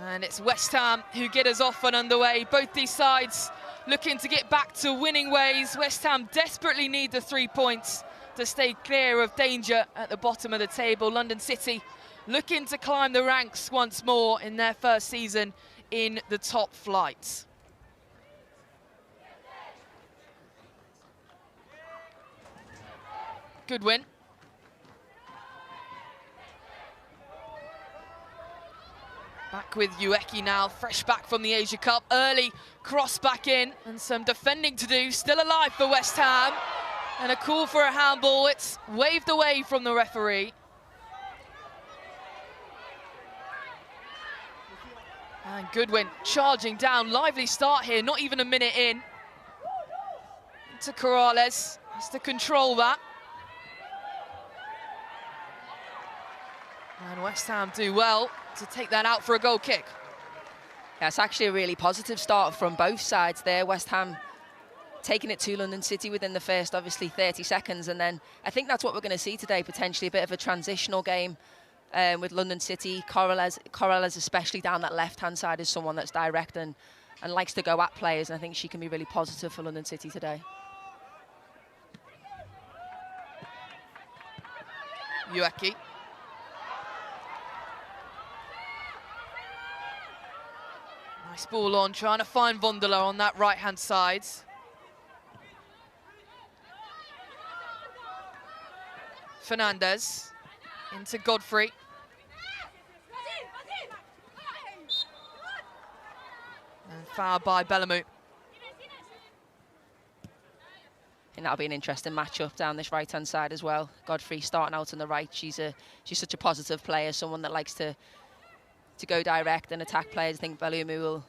And it's West Ham who get us off and underway. Both these sides looking to get back to winning ways. West Ham desperately need the 3 points to stay clear of danger at the bottom of the table. London City looking to climb the ranks once more in their first season in the top flight. Good win. Back with Ueki now, fresh back from the Asia Cup. Early cross back in and some defending to do. Still alive for West Ham. And a call for a handball. It's waved away from the referee. And Goodwin charging down. Lively start here, not even a minute in. To Corrales, has to control that. And West Ham do well to take that out for a goal kick. Yeah, it's actually a really positive start from both sides there. West Ham taking it to London City within the first, obviously, 30 seconds. And then I think that's what we're going to see today, potentially a bit of a transitional game with London City. Corrales, especially down that left-hand side, is someone that's direct and likes to go at players. And I think she can be really positive for London City today. Ueki. Nice ball on, trying to find Vondola on that right-hand side. Fernandez into Godfrey. And foul by Bellamou. And that'll be an interesting matchup down this right-hand side as well. Godfrey starting out on the right. She's such a positive player, someone that likes to go direct and attack players. I think Bellamou will,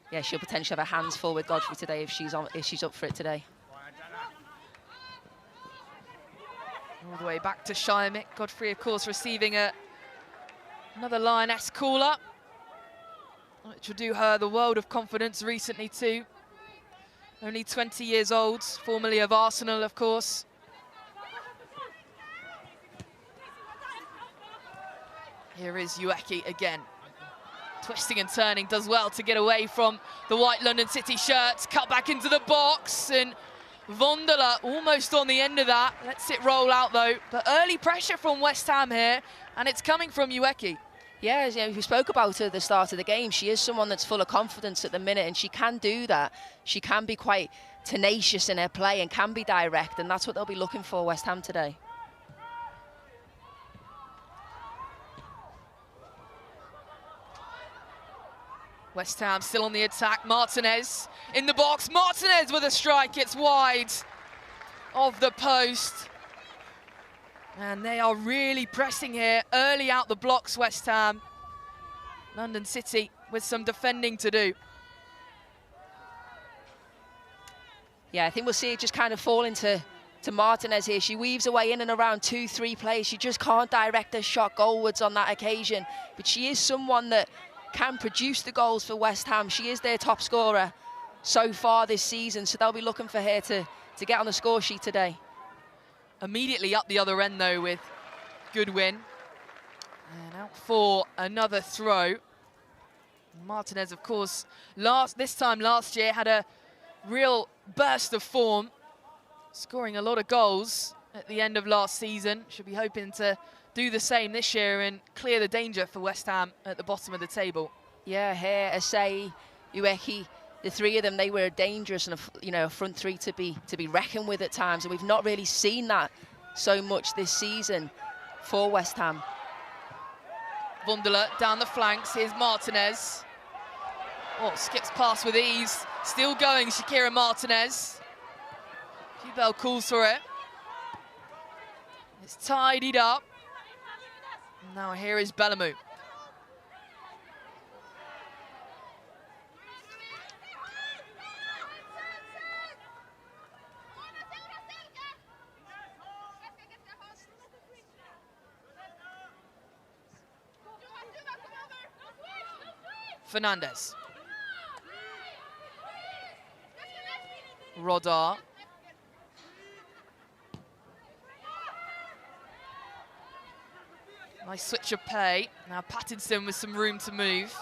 yeah, she'll potentially have her hands full with Godfrey today if she's up for it today. All the way back to Siren. Godfrey, of course, receiving another Lioness call-up, which will do her the world of confidence recently too. Only 20 years old, formerly of Arsenal, of course. Here is Ueki again. Twisting and turning, does well to get away from the white London City shirts. Cut back into the box, and Vondola almost on the end of that. Lets it roll out though. But early pressure from West Ham here, and it's coming from Ueki. Yeah, you know, we spoke about her at the start of the game. She is someone that's full of confidence at the minute, and she can do that. She can be quite tenacious in her play and can be direct, and that's what they'll be looking for, West Ham, today. West Ham still on the attack. Martinez in the box. Martinez with a strike. It's wide of the post. And they are really pressing here. Early out the blocks, West Ham. London City with some defending to do. Yeah, I think we'll see it just kind of fall into Martinez here. She weaves away in and around 2-3 players. She just can't direct her shot goalwards on that occasion. But she is someone that can produce the goals for West Ham. She is their top scorer so far this season, so they'll be looking for her to get on the score sheet today. Immediately up the other end though with Goodwin. And out for another throw. Martinez, of course, this time last year had a real burst of form, scoring a lot of goals at the end of last season. Should be hoping to do the same this year and clear the danger for West Ham at the bottom of the table. Yeah, here, Asai, Ueki, the three of them, they were dangerous and a front three to be reckoned with at times, and we've not really seen that so much this season for West Ham. Vondola down the flanks. Here's Martinez. Oh, skips past with ease. Still going, Shakira Martinez. Bell calls for it. It's tidied up. Now here is Bellamou. Fernandez. Rodar. Nice switch of play. Now Pattinson with some room to move.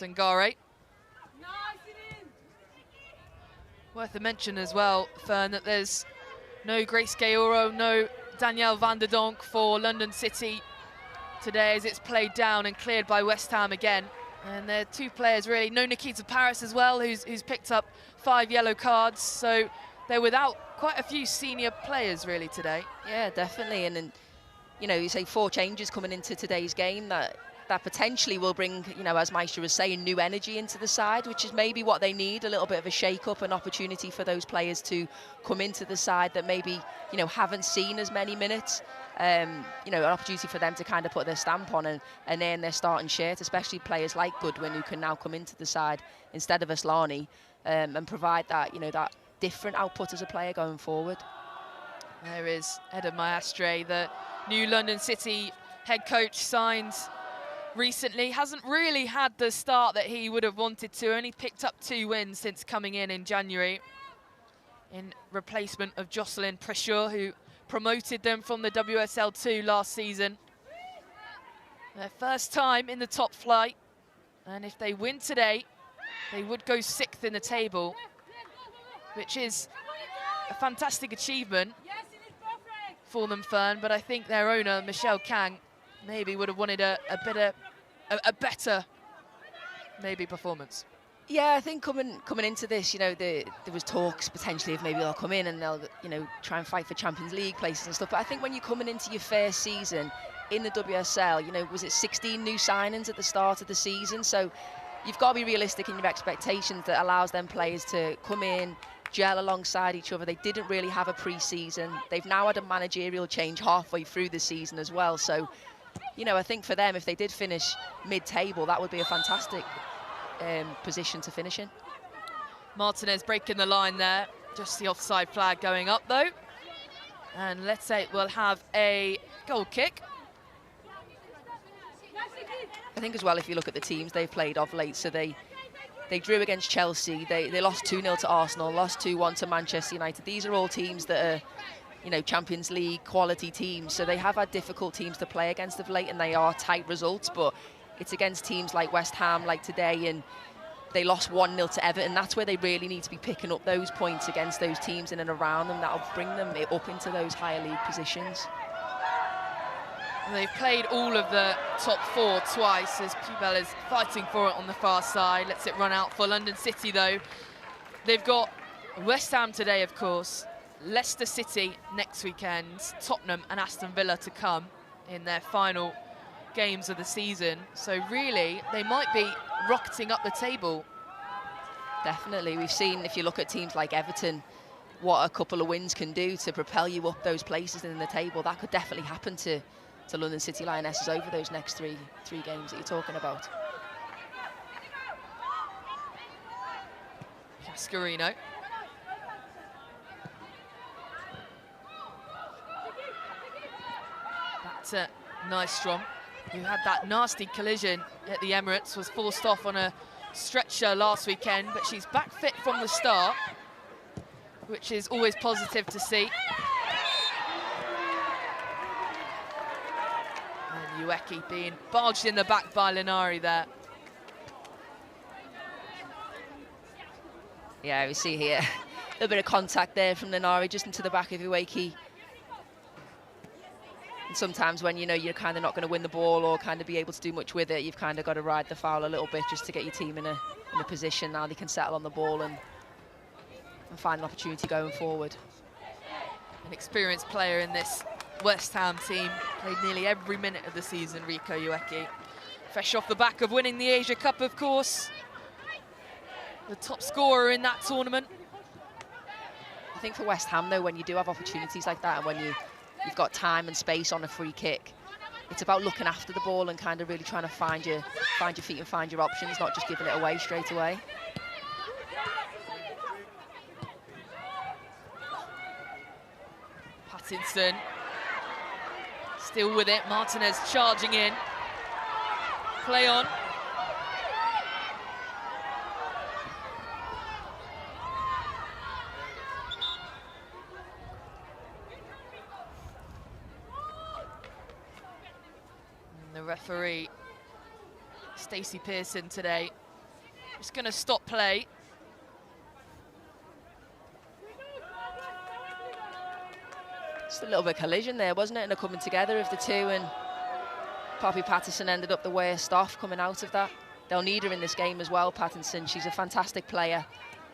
Sangare. Worth a mention as well, Fern, that there's no Grace Gaoro, no Danielle van der Donk for London City today, as it's played down and cleared by West Ham again. And there are two players really, no Nikita Paris as well, who's picked up 5 yellow cards, so they're without quite a few senior players really today. Yeah, definitely, and you know, you say 4 changes coming into today's game that potentially will bring, you know, as Maisha was saying, new energy into the side, which is maybe what they need, a little bit of a shake-up, an opportunity for those players to come into the side that maybe, you know, haven't seen as many minutes. You know, an opportunity for them to kind of put their stamp on and earn their starting shirt, especially players like Goodwin, who can now come into the side instead of Aslani, and provide that, you know, that different output as a player going forward. There is Eda Maestre, the new London City head coach, signed recently. Hasn't really had the start that he would have wanted to. Only picked up 2 wins since coming in January, in replacement of Jocelyn Pressure, who promoted them from the WSL 2 last season. Their first time in the top flight, and if they win today, they would go 6th in the table, which is a fantastic achievement for them, Fern, but I think their owner, Michelle Kang, maybe would have wanted a better maybe performance. Yeah, I think coming into this, you know, there was talks potentially of maybe they'll come in and they'll, you know, try and fight for Champions League places and stuff. But I think when you're coming into your first season in the WSL, you know, was it 16 new signings at the start of the season? So you've got to be realistic in your expectations that allows them players to come in, gel alongside each other. They didn't really have a pre-season. They've now had a managerial change halfway through the season as well. So, you know, I think for them, if they did finish mid-table, that would be a fantastic position to finish in. Martinez breaking the line there. Just the offside flag going up though. And let's say we'll have a goal kick. I think as well, if you look at the teams they've played of late, so they drew against Chelsea, they lost 2-0 to Arsenal, lost 2-1 to Manchester United. These are all teams that are, you know, Champions League quality teams, so they have had difficult teams to play against of late, and they are tight results, but it's against teams like West Ham, like today, and they lost 1-0 to Everton. That's where they really need to be picking up those points against those teams in and around them. That'll bring them up into those higher league positions. And they've played all of the top 4 twice, as Pubel is fighting for it on the far side. Lets it run out for London City though. They've got West Ham today, of course, Leicester City next weekend, Tottenham and Aston Villa to come in their final games of the season. So really, they might be rocketing up the table. Definitely. We've seen, if you look at teams like Everton, what a couple of wins can do to propel you up those places in the table. That could definitely happen to London City Lionesses over those next three games that you're talking about. Cascarino. That's Nystrom, who had that nasty collision at the Emirates, was forced off on a stretcher last weekend, but she's back fit from the start, which is always positive to see. And Ueki being barged in the back by Linari there. Yeah, we see here a little bit of contact there from Linari just into the back of Ueki. And sometimes when you know you're kind of not going to win the ball or kind of be able to do much with it, you've kind of got to ride the foul a little bit just to get your team in a position. Now they can settle on the ball and find an opportunity going forward. An experienced player in this West Ham team, played nearly every minute of the season, Rico Ueki. Fresh off the back of winning the Asia Cup, of course. The top scorer in that tournament. I think for West Ham, though, when you do have opportunities like that and when you've got time and space on a free kick, it's about looking after the ball and kind of really trying to find your feet and find your options, not just giving it away straight away. Pattinson still with it. Martinez charging in. Play on. And the referee, Stacey Pearson today, Just going to stop play. Just a little bit of collision there, wasn't it? And a coming together of the two, and Poppy Patterson ended up the worst off coming out of that. They'll need her in this game as well, Patterson. She's a fantastic player.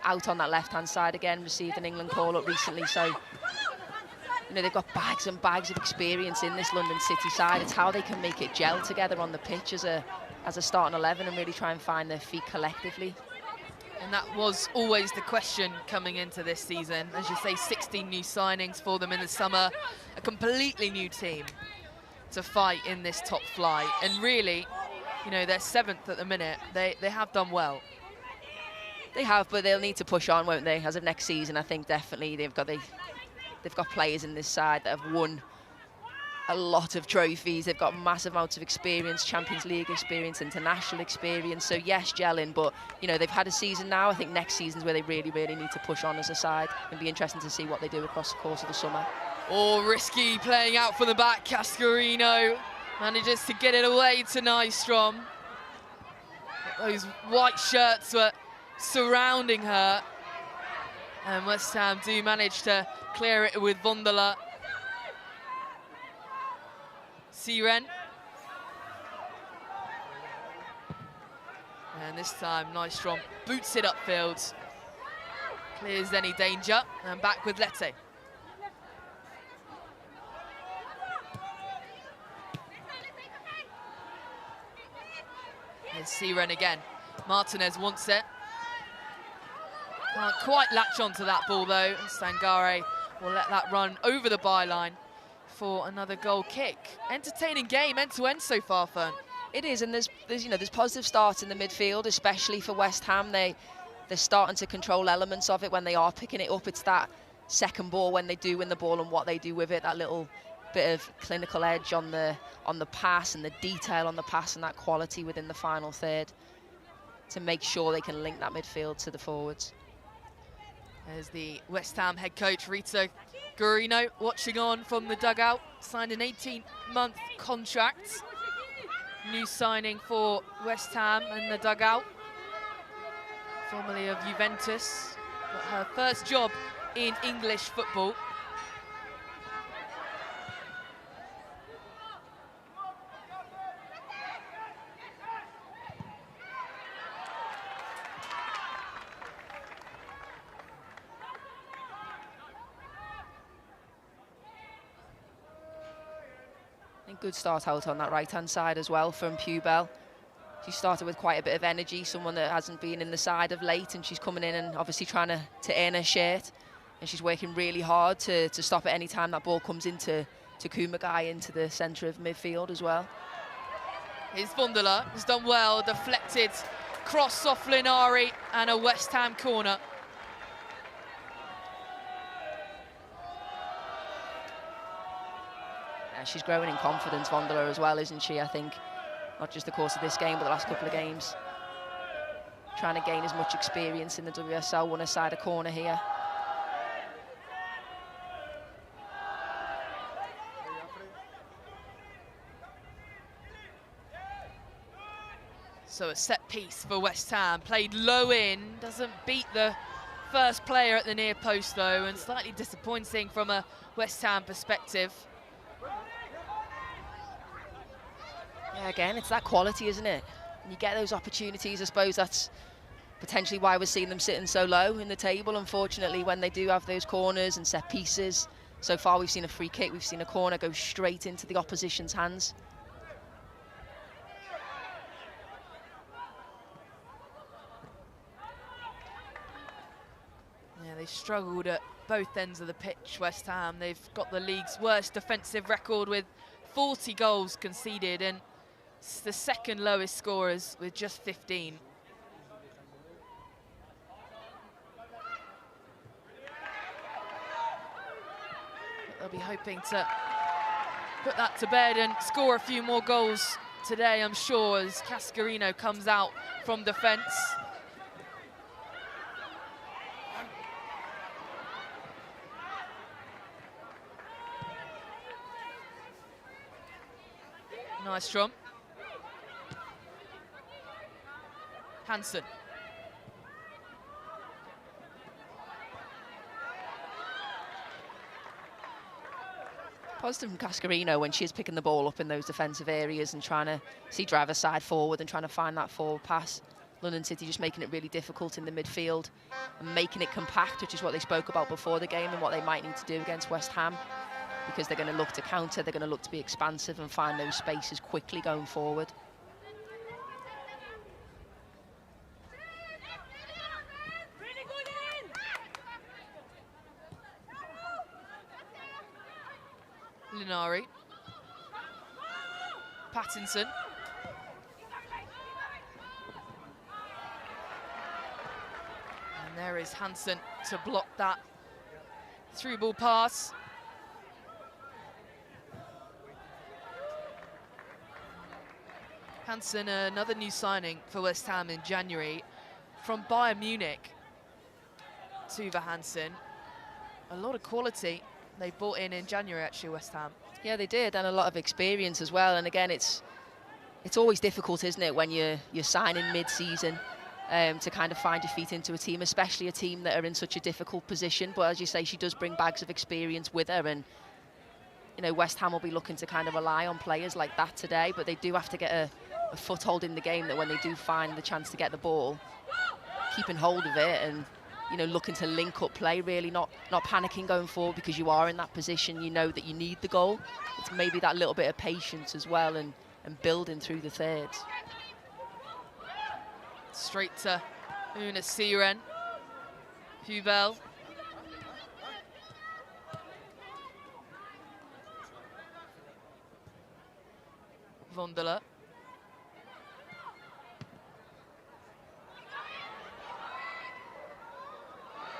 Out on that left-hand side again, received an England call-up recently, so you know, they've got bags and bags of experience in this London City side. It's how they can make it gel together on the pitch as a starting 11 and really try and find their feet collectively. And that was always the question coming into this season. As you say, 16 new signings for them in the summer, a completely new team to fight in this top flight. And really, you know, they're 7th at the minute. They have done well. They have, but they'll need to push on, won't they? As of next season, I think definitely they've got players in this side that have won a lot of trophies. They've got massive amounts of experience, Champions League experience, international experience. So yes, gelling, but you know, they've had a season now. I think next season's where they really, really need to push on as a side. It'll be interesting to see what they do across the course of the summer. Oh, risky playing out from the back. Cascarino manages to get it away to Nystrom. Those white shirts were surrounding her. And West Ham do manage to clear it with Vondola. Siren. And this time Nystrom boots it upfield. Clears any danger. And back with Lette. Here's Siren again. Martinez wants it. Can't quite latch onto that ball though. And Sangare will let that run over the byline for another goal kick. Entertaining game end to end so far, Fern. It is, and there's positive starts in the midfield, especially for West Ham. They're starting to control elements of it when they are picking it up. It's that second ball when they do win the ball and what they do with it, that little bit of clinical edge on the pass and the detail on the pass and that quality within the final third to make sure they can link that midfield to the forwards. There's the West Ham head coach, Rita Guarino, watching on from the dugout. Signed an 18-month contract. New signing for West Ham and the dugout. Formerly of Juventus. Got her first job in English football. Good start out on that right-hand side as well from Pubel. She started with quite a bit of energy, someone that hasn't been in the side of late, and she's coming in and obviously trying to earn her shirt. And she's working really hard to stop at any time that ball comes into Kumagai into the centre of midfield as well. Here's Vondola, has done well, deflected cross off Linari and a West Ham corner. She's growing in confidence, Vondola, as well, isn't she? I think not just the course of this game, but the last couple of games. Trying to gain as much experience in the WSL, won a side a corner here. So a set piece for West Ham, played low in, doesn't beat the first player at the near post though, and slightly disappointing from a West Ham perspective. Yeah, again, it's that quality, isn't it? And you get those opportunities. I suppose that's potentially why we're seeing them sitting so low in the table, unfortunately, when they do have those corners and set pieces. So far, we've seen a free kick, we've seen a corner go straight into the opposition's hands. Yeah, they struggled at both ends of the pitch, West Ham. They've got the league's worst defensive record with 40 goals conceded, and it's the second lowest scorers with just 15. But they'll be hoping to put that to bed and score a few more goals today, I'm sure, as Cascarino comes out from defence. Nystrom. Hansen. Positive from Cascarino when she's picking the ball up in those defensive areas and trying to see driver side forward and trying to find that forward pass. London City just making it really difficult in the midfield and making it compact, which is what they spoke about before the game and what they might need to do against West Ham, because they're going to look to counter, they're going to look to be expansive and find those spaces quickly going forward. Linari. Pattinson. And there is Hansen to block that through ball pass. Hansen, another new signing for West Ham in January from Bayern Munich. Tuva Hansen. A lot of quality they brought in January, actually, West Ham. Yeah, they did, and a lot of experience as well. And again, it's always difficult, isn't it, when you're signing mid-season to kind of find your feet into a team, especially a team that are in such a difficult position. But as you say, she does bring bags of experience with her, and you know, West Ham will be looking to kind of rely on players like that today. But they do have to get a foothold in the game, that when they do find the chance to get the ball, keeping hold of it and, you know, looking to link up play, really not panicking going forward, because you are in that position, you know that you need the goal. It's maybe that little bit of patience as well, and building through the thirds. Straight to Una Siren. Hubel. Vondela.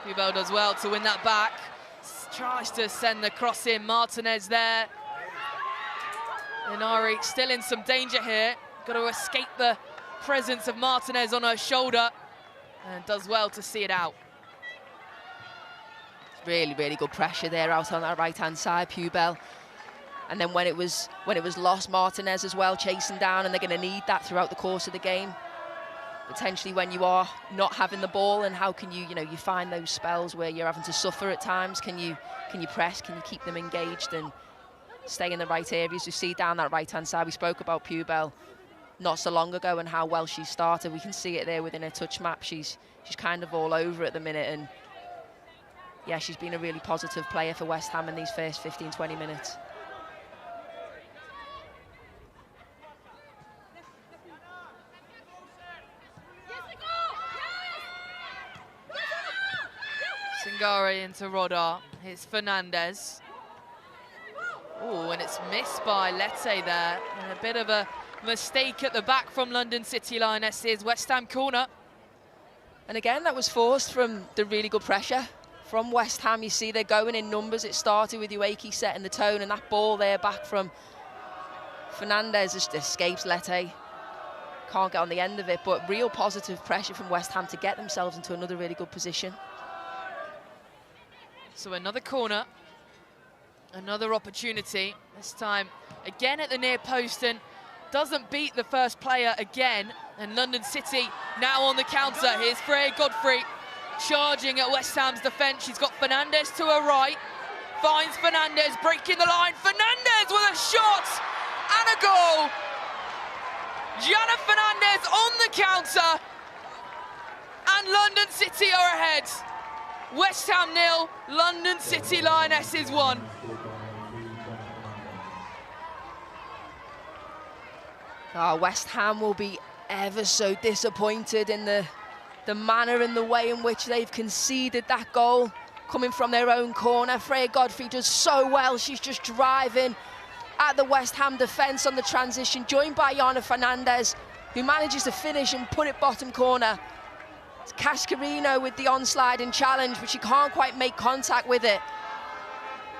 Hubel does well to win that back. Tries to send the cross in. Martinez there. Linari still in some danger here. Got to escape the presence of Martinez on her shoulder. And does well to see it out. Really, really good pressure there out on that right-hand side, Hubel. And then when it was lost, Martinez as well chasing down, and they're going to need that throughout the course of the game. Potentially when you are not having the ball, and how can you, you find those spells where you're having to suffer at times. Can you press? Can you keep them engaged and stay in the right areas? You see down that right-hand side, we spoke about Hubel not so long ago and how well she started. We can see it there within her touch map. She's kind of all over at the minute, and yeah, she's been a really positive player for West Ham in these first 15-20 minutes. Singari into Rodar. Here's Fernandez. Oh, and it's missed by Lette there. And a bit of a mistake at the back from London City Lionesses. West Ham corner. And again, that was forced from the really good pressure from West Ham. You see they're going in numbers. It started with Ueki setting the tone, and that ball there back from Fernandez just escapes Lette. Can't get on the end of it, but real positive pressure from West Ham to get themselves into another really good position. So another corner, another opportunity, this time again at the near post, and doesn't beat the first player again. And London City now on the counter. Here's Freya Godfrey charging at West Ham's defence. She's got Fernandez to her right, finds Fernandez, breaking the line. Fernandez with a shot and a goal. Gianna Fernandez on the counter, and London City are ahead. West Ham 0, London City Lionesses 1. West Ham will be ever so disappointed in the manner and the way in which they've conceded that goal coming from their own corner. Freya Godfrey does so well. She's just driving at the West Ham defence on the transition, joined by Gianna Fernandez, who manages to finish and put it bottom corner. It's Cascarino with the onsliding challenge, but she can't quite make contact with it.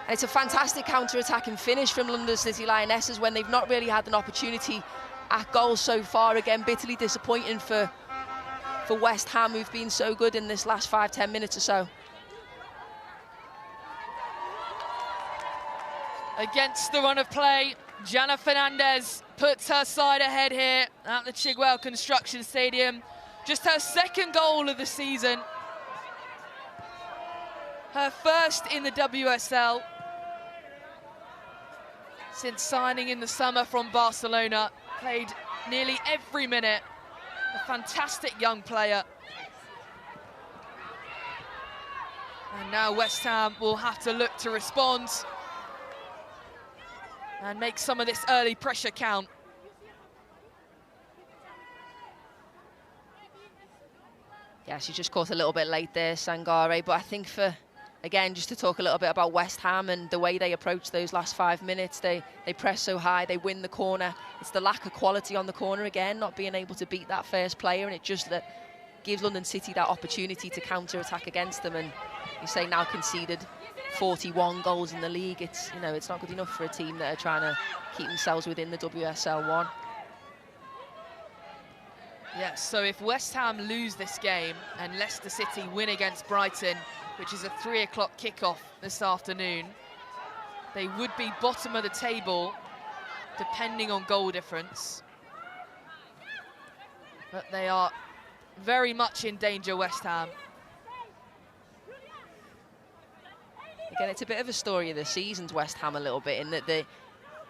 And it's a fantastic counter-attacking finish from London City Lionesses when they've not really had an opportunity at goal so far. Again, bitterly disappointing for West Ham, who've been so good in this last 5-10 minutes or so. Against the run of play, Gianna Fernandez puts her side ahead here at the Chigwell Construction Stadium. Just her second goal of the season. Her first in the WSL. since signing in the summer from Barcelona. Played nearly every minute. A fantastic young player. And now West Ham will have to look to respond and make some of this early pressure count. Yeah, she's just caught a little bit late there, Sangare, but I think again, just to talk a little bit about West Ham and the way they approach those last 5 minutes, they press so high, they win the corner. It's the lack of quality on the corner again, not being able to beat that first player, and it just gives London City that opportunity to counter-attack against them. And you say now conceded 41 goals in the league. It's, you know, it's not good enough for a team that are trying to keep themselves within the WSL 1. Yes, so if West Ham lose this game and Leicester City win against Brighton, which is a 3 o'clock kickoff this afternoon, they would be bottom of the table, depending on goal difference. But they are very much in danger, West Ham. Again, it's a bit of a story of the season's West Ham a little bit, in that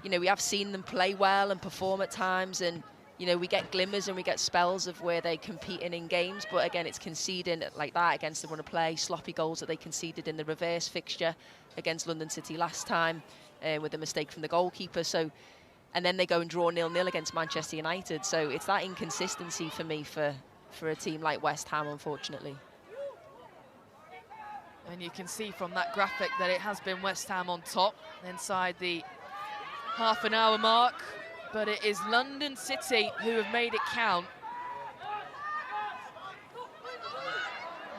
we have seen them play well and perform at times, and we get glimmers and we get spells of where they compete in games, but again, it's conceding like that against the run of play, sloppy goals that they conceded in the reverse fixture against London City last time with a mistake from the goalkeeper. So, and then they go and draw 0-0 against Manchester United. So it's that inconsistency for me for a team like West Ham, unfortunately. And you can see from that graphic that it has been West Ham on top inside the half-an-hour mark. But it is London City who have made it count.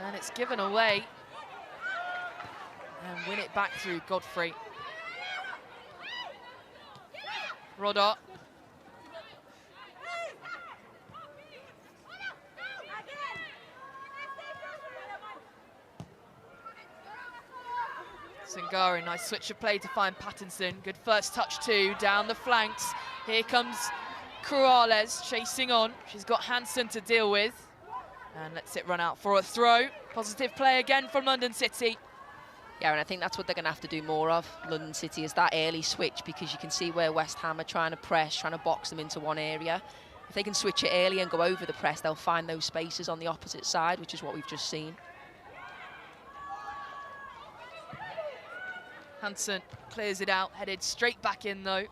And it's given away. And win it back through Godfrey. Rodder. Sangare, nice switch of play to find Pattinson. Good first touch too, down the flanks. Here comes Corrales chasing on. She's got Hansen to deal with. And lets it run out for a throw. Positive play again from London City. Yeah, and I think that's what they're going to have to do more of, London City, is that early switch, because you can see where West Ham are trying to press, trying to box them into one area. If they can switch it early and go over the press, they'll find those spaces on the opposite side, which is what we've just seen. Hansen clears it out, headed straight back in though.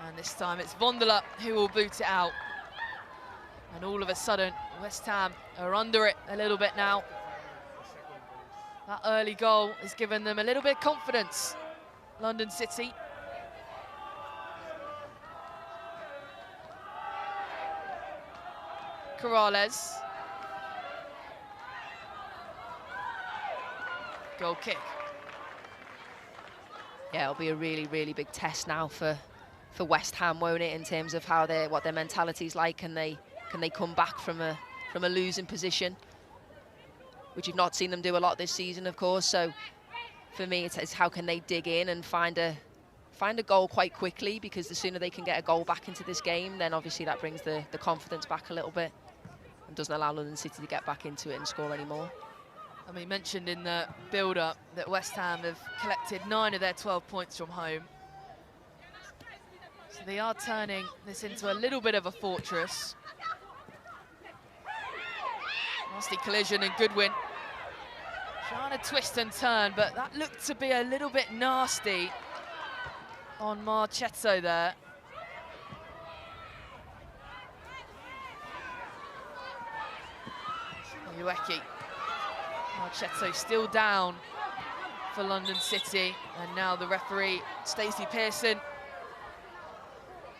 And this time it's Buildup who will boot it out. And all of a sudden, West Ham are under it a little bit now. That early goal has given them a little bit of confidence, London City. Corrales. Goal kick. Yeah, it'll be a really, really big test now for West Ham, won't it, in terms of how what their mentality's like. Can they come back from a losing position, which you've not seen them do a lot this season, of course. So for me, it's how can they dig in and find a goal quite quickly, because the sooner they can get a goal back into this game, then obviously that brings the confidence back a little bit and doesn't allow London City to get back into it and score anymore. And we mentioned in the build-up that West Ham have collected 9 of their 12 points from home. So they are turning this into a little bit of a fortress. Nasty collision and Goodwin trying to twist and turn, but that looked to be a little bit nasty on Marchetto there. Ueki. Marchetto still down for London City, and now the referee, Stacey Pearson,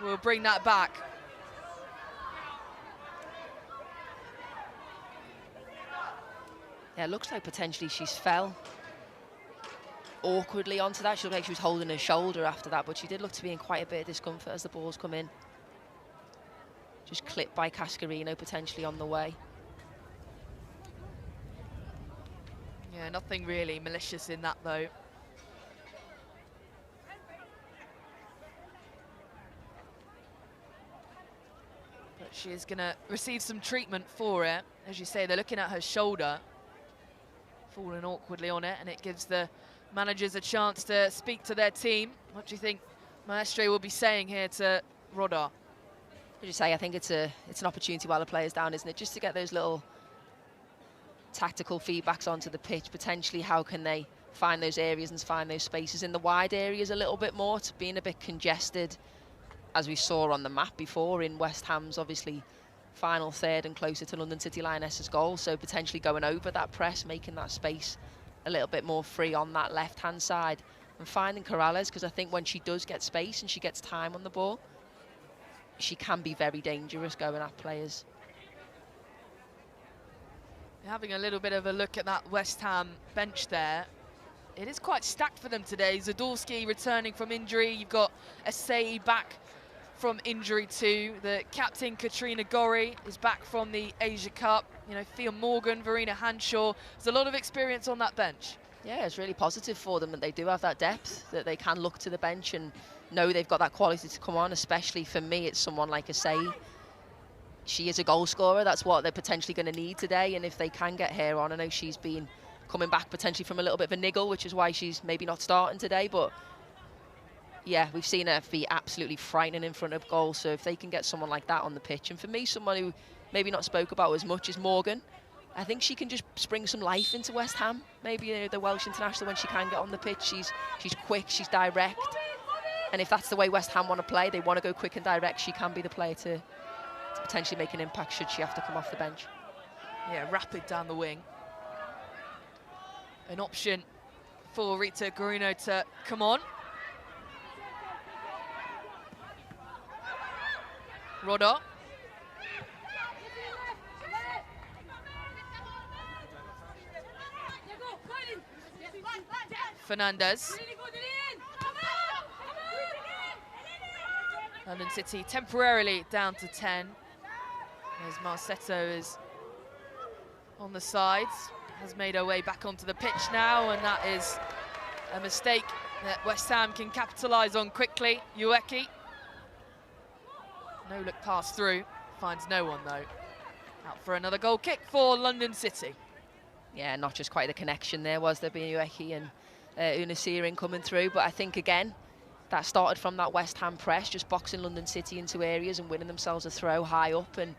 will bring that back. Yeah, it looks like potentially she's fell awkwardly onto that. She looked like she was holding her shoulder after that, but she did look to be in quite a bit of discomfort as the balls come in. Just clipped by Cascarino potentially on the way. Yeah, nothing really malicious in that though. But she is going to receive some treatment for it. As you say, they're looking at her shoulder, falling awkwardly on it, and it gives the managers a chance to speak to their team. What do you think Maestre will be saying here to Rodar? As you say, I think it's an opportunity while the player's down, isn't it? Just to get those little tactical feedbacks onto the pitch. Potentially, how can they find those areas and find those spaces in the wide areas a little bit more? It's being a bit congested, as we saw on the map before in West Ham's obviously final third and closer to London City Lionesses' goal. So potentially going over that press, making that space a little bit more free on that left-hand side, and finding Corrales, because I think when she does get space and she gets time on the ball, she can be very dangerous going at players. Having a little bit of a look at that West Ham bench there, it is quite stacked for them today. Zadorski returning from injury. You've got Asei back from injury too. The captain, Katrina Gorry, is back from the Asia Cup. You know, Thea Morgan, Verena Hanshaw. There's a lot of experience on that bench. Yeah, it's really positive for them that they do have that depth, that they can look to the bench and know they've got that quality to come on. Especially for me, it's someone like Asei. She is a goal scorer. That's what they're potentially going to need today. And if they can get her on, I know she's been coming back potentially from a little bit of a niggle, which is why she's maybe not starting today. But yeah, we've seen her be absolutely frightening in front of goal. So if they can get someone like that on the pitch, and for me, someone who maybe not spoke about as much as Morgan, I think she can just bring some life into West Ham. Maybe the Welsh international, when she can get on the pitch, she's quick, she's direct. And if that's the way West Ham want to play, they want to go quick and direct, she can be the player to potentially make an impact should she have to come off the bench. Yeah, rapid down the wing. An option for Rita Guarino to come on. Rodar. Fernandez. London City temporarily down to 10. As Marsetto is on the sides, has made her way back onto the pitch now, and that is a mistake that West Ham can capitalise on quickly. Ueki. No look pass through, finds no one though. Out for another goal kick for London City. Yeah, not just quite the connection there, was there, being Ueki and Una Siren coming through, but I think again, that started from that West Ham press, just boxing London City into areas and winning themselves a throw high up, and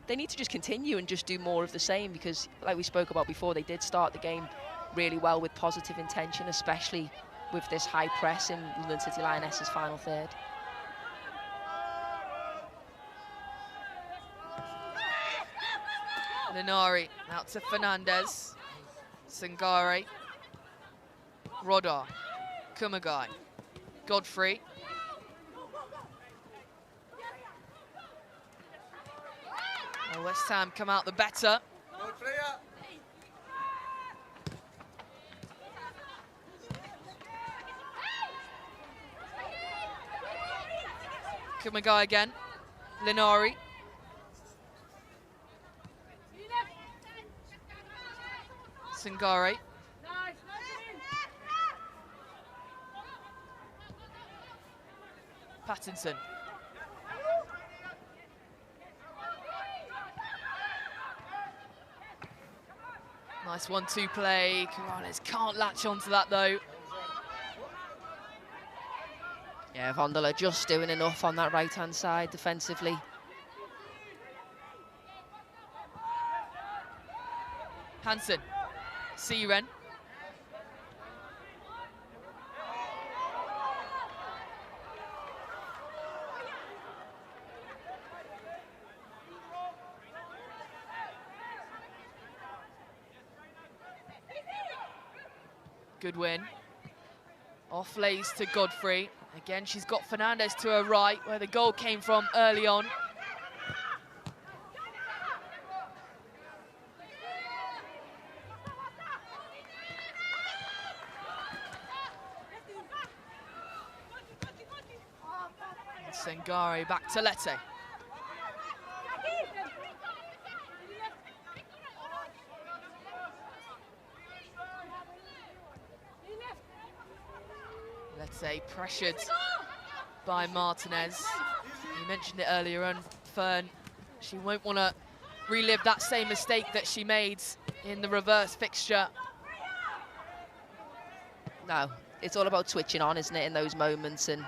they need to just continue and just do more of the same, because like we spoke about before, they did start the game really well with positive intention, especially with this high press in London City Lionesses' final third. Linari out to Fernandez. Sangare. Rodar. Kumagai. Godfrey. Well, West Ham come out the better. Kumagai again. Linari. Sangare. Pattinson. Nice 1-2 play. Corrales can't latch onto that though. Yeah, Vondola just doing enough on that right-hand side defensively. Hansen. Siren. Good win. Off lays to Godfrey. Again, she's got Fernandez to her right, where the goal came from early on. Sangare back to Lete. Lete pressured by Martinez. You mentioned it earlier on, Fern. She won't want to relive that same mistake that she made in the reverse fixture. No, it's all about switching on, isn't it, in those moments, and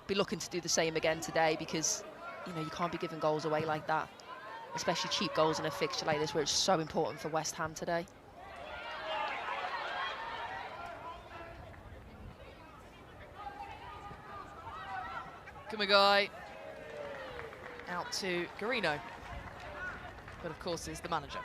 be looking to do the same again today, because, you know, you can't be giving goals away like that, especially cheap goals in a fixture like this where it's so important for West Ham today. Kumagai out to Garino, but of course is the manager.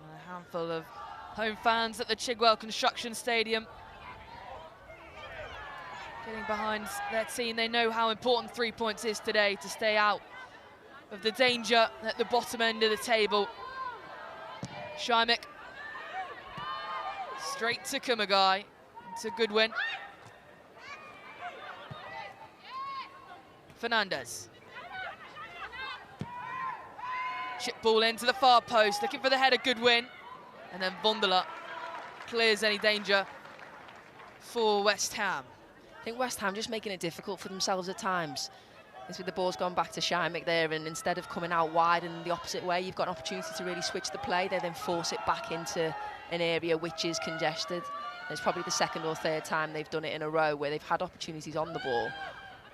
And a handful of home fans at the Chigwell Construction Stadium getting behind their team. They know how important 3 points is today to stay out of the danger at the bottom end of the table. Szymek straight to Kumagai. It's a good win. Fernandez. Chip ball into the far post, looking for the header, good win. And then Vondela clears any danger for West Ham. I think West Ham just making it difficult for themselves at times. It's with the ball's gone back to Szymek there, and instead of coming out wide in the opposite way, you've got an opportunity to really switch the play. They then force it back into an area which is congested. And it's probably the second or third time they've done it in a row where they've had opportunities on the ball.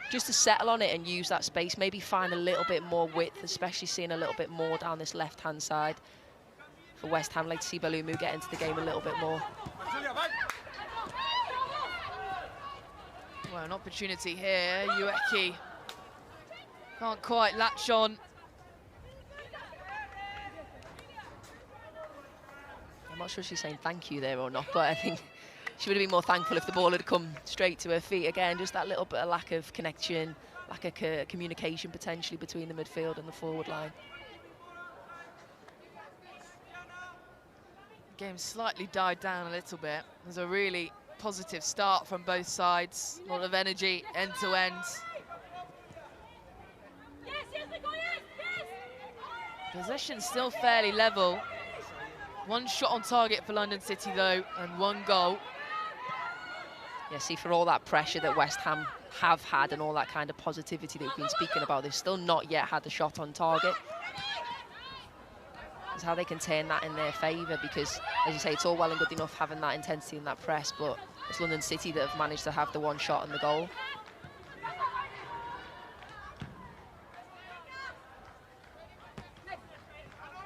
Just to settle on it and use that space, maybe find a little bit more width, especially seeing a little bit more down this left-hand side. For West Ham, like to see Balumu get into the game a little bit more. Well, an opportunity here. Ueki can't quite latch on. I'm not sure if she's saying thank you there or not, but I think she would have been more thankful if the ball had come straight to her feet. Again, just that little bit of lack of connection, lack of communication potentially between the midfield and the forward line. The game slightly died down a little bit. There's a really positive start from both sides. A lot of energy end to end. Possession still fairly level. One shot on target for London City though, and one goal. Yeah, see, for all that pressure that West Ham have had and all that kind of positivity that we've been speaking about, they've still not yet had a shot on target. That's how they can turn that in their favour, because, as you say, it's all well and good enough having that intensity and that press, but it's London City that have managed to have the one shot on the goal.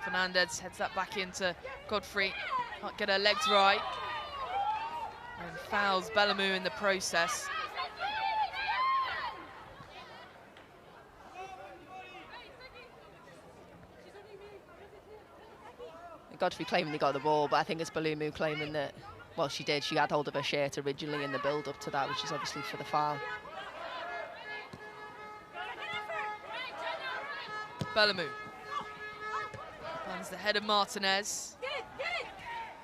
Fernandez heads that back into Godfrey. Can't get her legs right. And fouls Balumu in the process. Godfrey claiming he got the ball, but I think it's Balumu claiming that, well, she did. She had hold of her shirt originally in the build-up to that, which is obviously for the foul. Balumu runs the head of Martinez.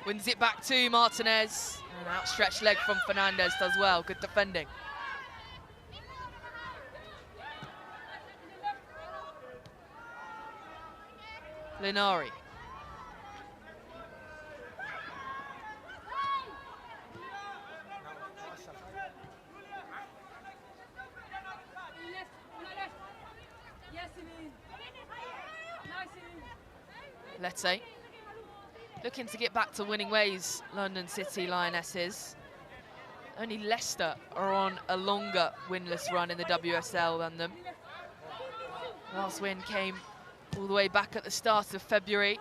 Wins it back to Martinez. An outstretched leg from Fernandez does well. Good defending. Linari. Lette. Looking to get back to winning ways, London City Lionesses. Only Leicester are on a longer winless run in the WSL than them. Last win came all the way back at the start of February.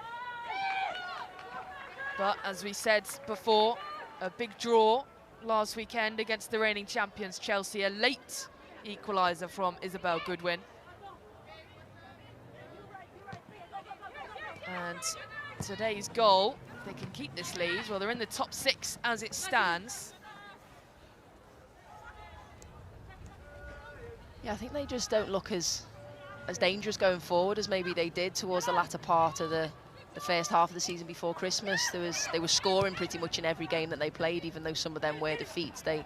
But as we said before, a big draw last weekend against the reigning champions Chelsea, a late equaliser from Isabel Goodwin. And today's goal, if they can keep this lead, well, they're in the top 6 as it stands. Yeah, I think they just don't look as dangerous going forward as maybe they did towards the latter part of the first half of the season before Christmas. They were scoring pretty much in every game that they played, even though some of them were defeats. They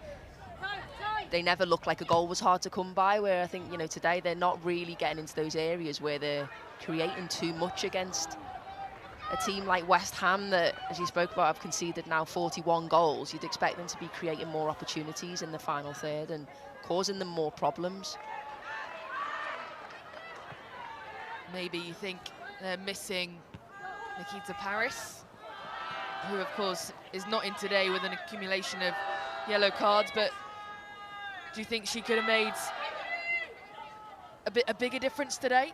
never looked like a goal was hard to come by, where I think, you know, today they're not really getting into those areas where they're creating too much against a team like West Ham that, as you spoke about, have conceded now 41 goals. You'd expect them to be creating more opportunities in the final third and causing them more problems. Maybe you think they're missing Nikita Paris, who of course is not in today with an accumulation of yellow cards, but do you think she could have made a bigger difference today?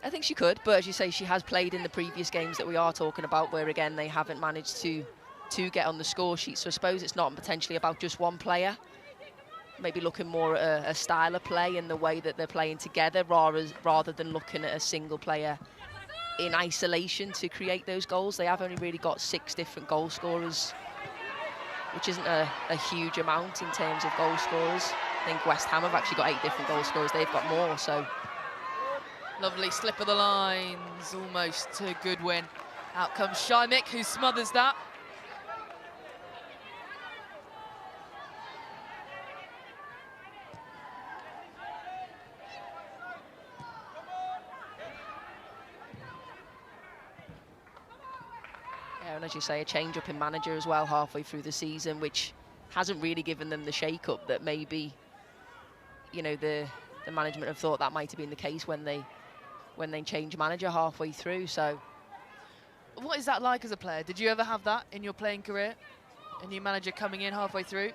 I think she could, but as you say, she has played in the previous games that we are talking about, where again they haven't managed to get on the score sheet. So I suppose it's not potentially about just one player. Maybe looking more at a style of play and the way that they're playing together, rather than looking at a single player in isolation to create those goals. They have only really got 6 different goal scorers, which isn't a huge amount in terms of goal scorers. I think West Ham have actually got 8 different goal scorers. They've got more, so. Lovely slip of the lines, almost to Goodwin. Out comes Shymik, who smothers that. Yeah, and as you say, a change-up in manager as well halfway through the season, which hasn't really given them the shake-up that maybe, you know, the management have thought that might have been the case when they changed manager halfway through. So, what is that like as a player? Did you ever have that in your playing career? A new manager coming in halfway through?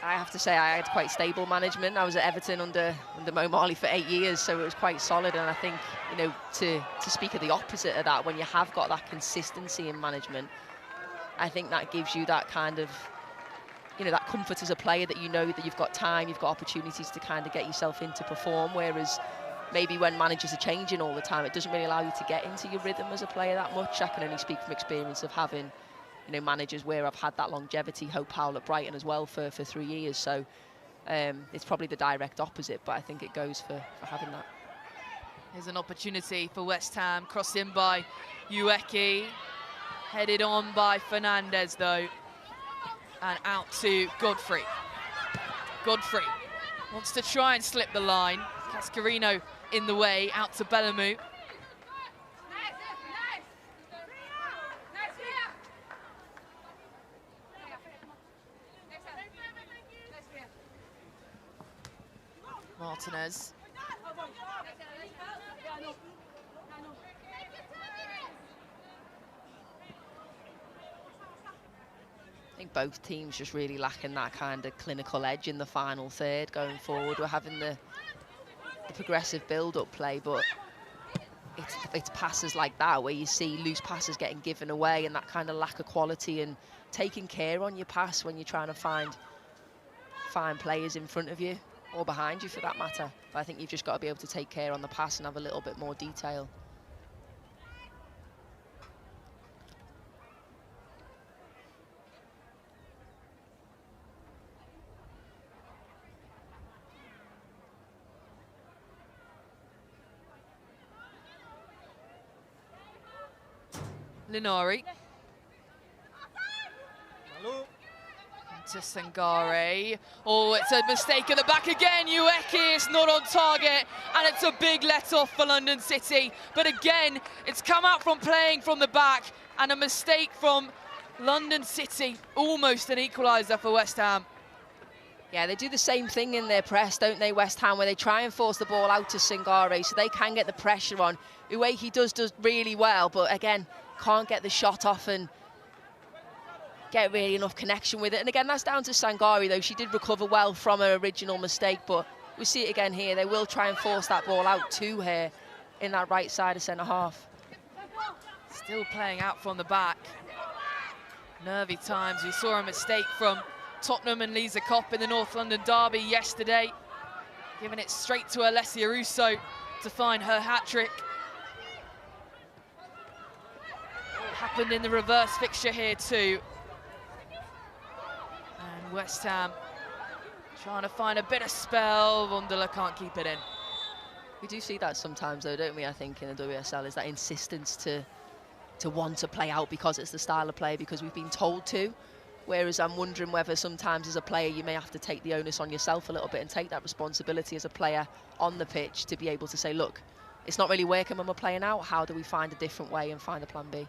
I have to say I had quite stable management. I was at Everton under Mo Marley for 8 years, so it was quite solid. And I think, you know, to speak of the opposite of that, when you have got that consistency in management, I think that gives you that kind of, you know, that comfort as a player, that you know that you've got time, you've got opportunities to kind of get yourself in to perform. Whereas maybe when managers are changing all the time, it doesn't really allow you to get into your rhythm as a player that much. I can only speak from experience of having, you know, managers where I've had that longevity. Hope Powell at Brighton as well for 3 years. So it's probably the direct opposite, but I think it goes for having that. Here's an opportunity for West Ham, crossed in by Ueki, headed on by Fernandez though, and out to Godfrey. Godfrey wants to try and slip the line. Cascarino in the way, out to Bellamu. Martinez. I think both teams just really lacking that kind of clinical edge in the final third going forward. We're having the progressive build-up play, but it's passes like that where you see loose passes getting given away, and that kind of lack of quality and taking care on your pass when you're trying to find players in front of you or behind you for that matter. But I think you've just got to be able to take care on the pass and have a little bit more detail. Linari. To Sangare. Oh, it's a mistake at the back again. Ueki is not on target, and it's a big let-off for London City. But again, it's come out from playing from the back, and a mistake from London City. Almost an equaliser for West Ham. Yeah, they do the same thing in their press, don't they, West Ham, where they try and force the ball out to Sangare so they can get the pressure on. Ueki does really well, but again, can't get the shot off and get really enough connection with it. And again, that's down to Sangare, though. She did recover well from her original mistake, but we see it again here. They will try and force that ball out to her in that right side of centre-half. Still playing out from the back. Nervy times. We saw a mistake from Tottenham and Lisa Kopp in the North London derby yesterday, giving it straight to Alessia Russo to find her hat-trick. Happened in the reverse fixture here too. And West Ham trying to find a bit of spell. Wondela can't keep it in. We do see that sometimes though, don't we, I think, in the WSL, is that insistence to want to play out because it's the style of play, because we've been told to. Whereas I'm wondering whether sometimes as a player you may have to take the onus on yourself a little bit and take that responsibility as a player on the pitch to be able to say, look, it's not really working when we're playing out. How do we find a different way and find a plan B?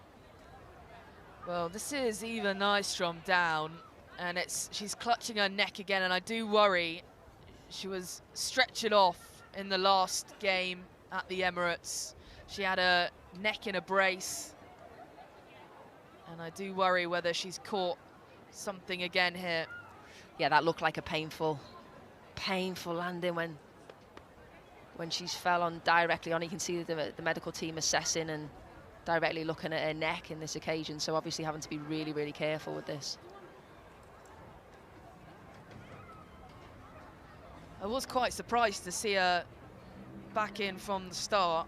Well, this is Eva Nystrom down, and she's clutching her neck again, and I do worry. She was stretched off in the last game at the Emirates. She had her neck in a brace. And I do worry whether she's caught something again here. Yeah, that looked like a painful landing when she's fell on directly on. You can see the medical team assessing and directly looking at her neck in this occasion. So obviously having to be really, really careful with this. I was quite surprised to see her back in from the start,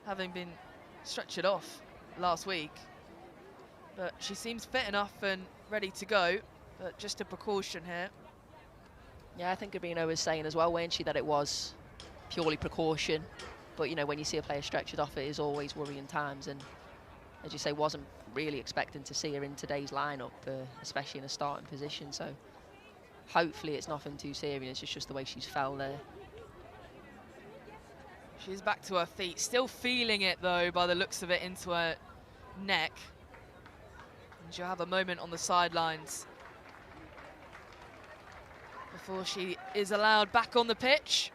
having been stretchered off last week. But she seems fit enough and ready to go, but just a precaution here. Yeah, I think Gabino was saying as well, weren't she, that it was purely precaution. But, you know, when you see a player stretchered off, it is always worrying times. And, as you say, wasn't really expecting to see her in today's lineup, especially in a starting position. So, hopefully it's nothing too serious. It's just the way she's fell there. She's back to her feet. Still feeling it, though, by the looks of it, into her neck. And she'll have a moment on the sidelines before she is allowed back on the pitch.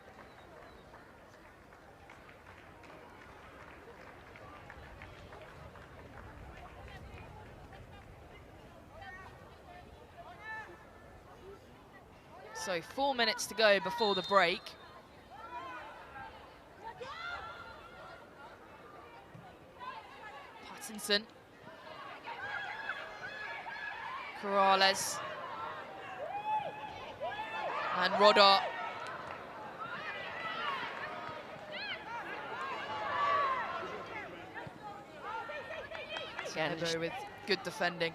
So 4 minutes to go before the break. Pattinson. Corrales. And Rodar. Again, with good defending.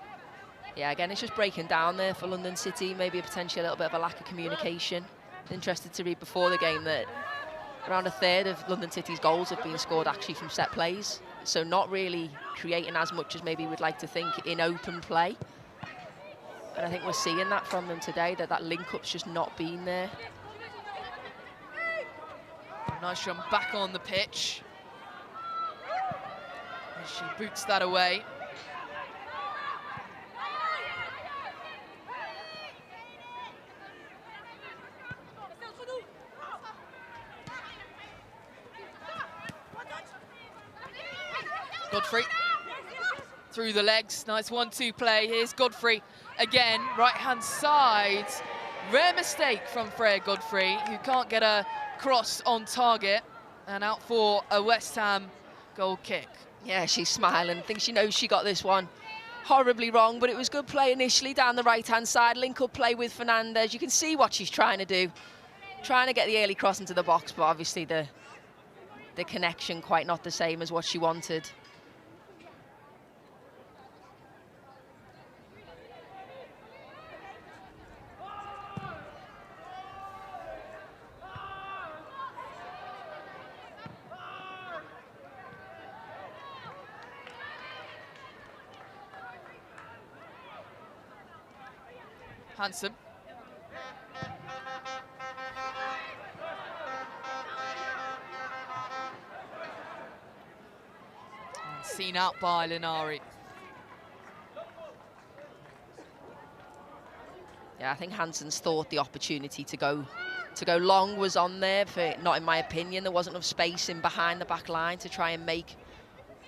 Yeah, again, it's just breaking down there for London City. Maybe potentially a little bit of a lack of communication. Interested to read before the game that around a third of London City's goals have been scored actually from set plays. So not really creating as much as maybe we'd like to think in open play. And I think we're seeing that from them today, that link-up's just not been there. Nice run back on the pitch. As she boots that away. Godfrey through the legs, nice 1-2 play. Here's Godfrey again, right-hand side. Rare mistake from Freya Godfrey, who can't get a cross on target, and out for a West Ham goal kick. Yeah, she's smiling. I think she knows she got this one horribly wrong, but it was good play initially down the right-hand side. Link-up play with Fernandez. You can see what she's trying to do. Trying to get the early cross into the box, but obviously the connection quite not the same as what she wanted. Handsome. And seen out by Linari. Yeah, I think Hansen's thought the opportunity to go long was on there. Not in my opinion, there wasn't enough space in behind the back line to try and make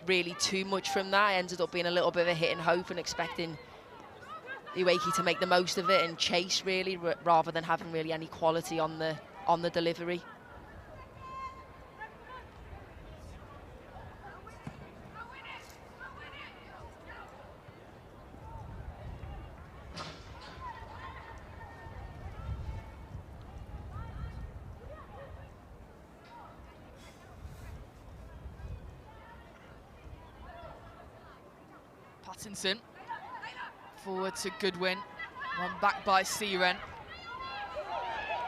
really too much from that. It ended up being a little bit of a hit and hope and expecting Ueki to make the most of it and chase really, rather than having really any quality on the delivery. Pattinson. Forward to Goodwin, one back by Siren.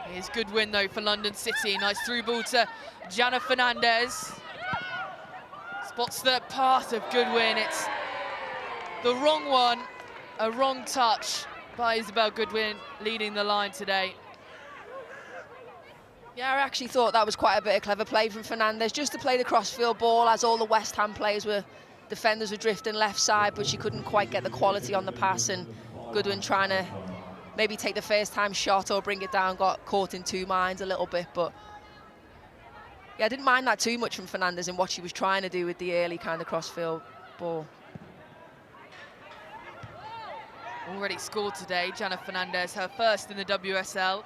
Here's Goodwin though for London City. Nice through ball to Jana Fernandez. Spots the path of Goodwin. It's the wrong one, a wrong touch by Isabel Goodwin leading the line today. Yeah, I actually thought that was quite a bit of clever play from Fernandez, just to play the crossfield ball as all the West Ham defenders were drifting left side, but she couldn't quite get the quality on the pass, and Goodwin trying to maybe take the first time shot or bring it down, got caught in two minds a little bit. But yeah, I didn't mind that too much from Fernandez and what she was trying to do with the early kind of crossfield ball. already scored today. Jana Fernandez, her first in the WSL.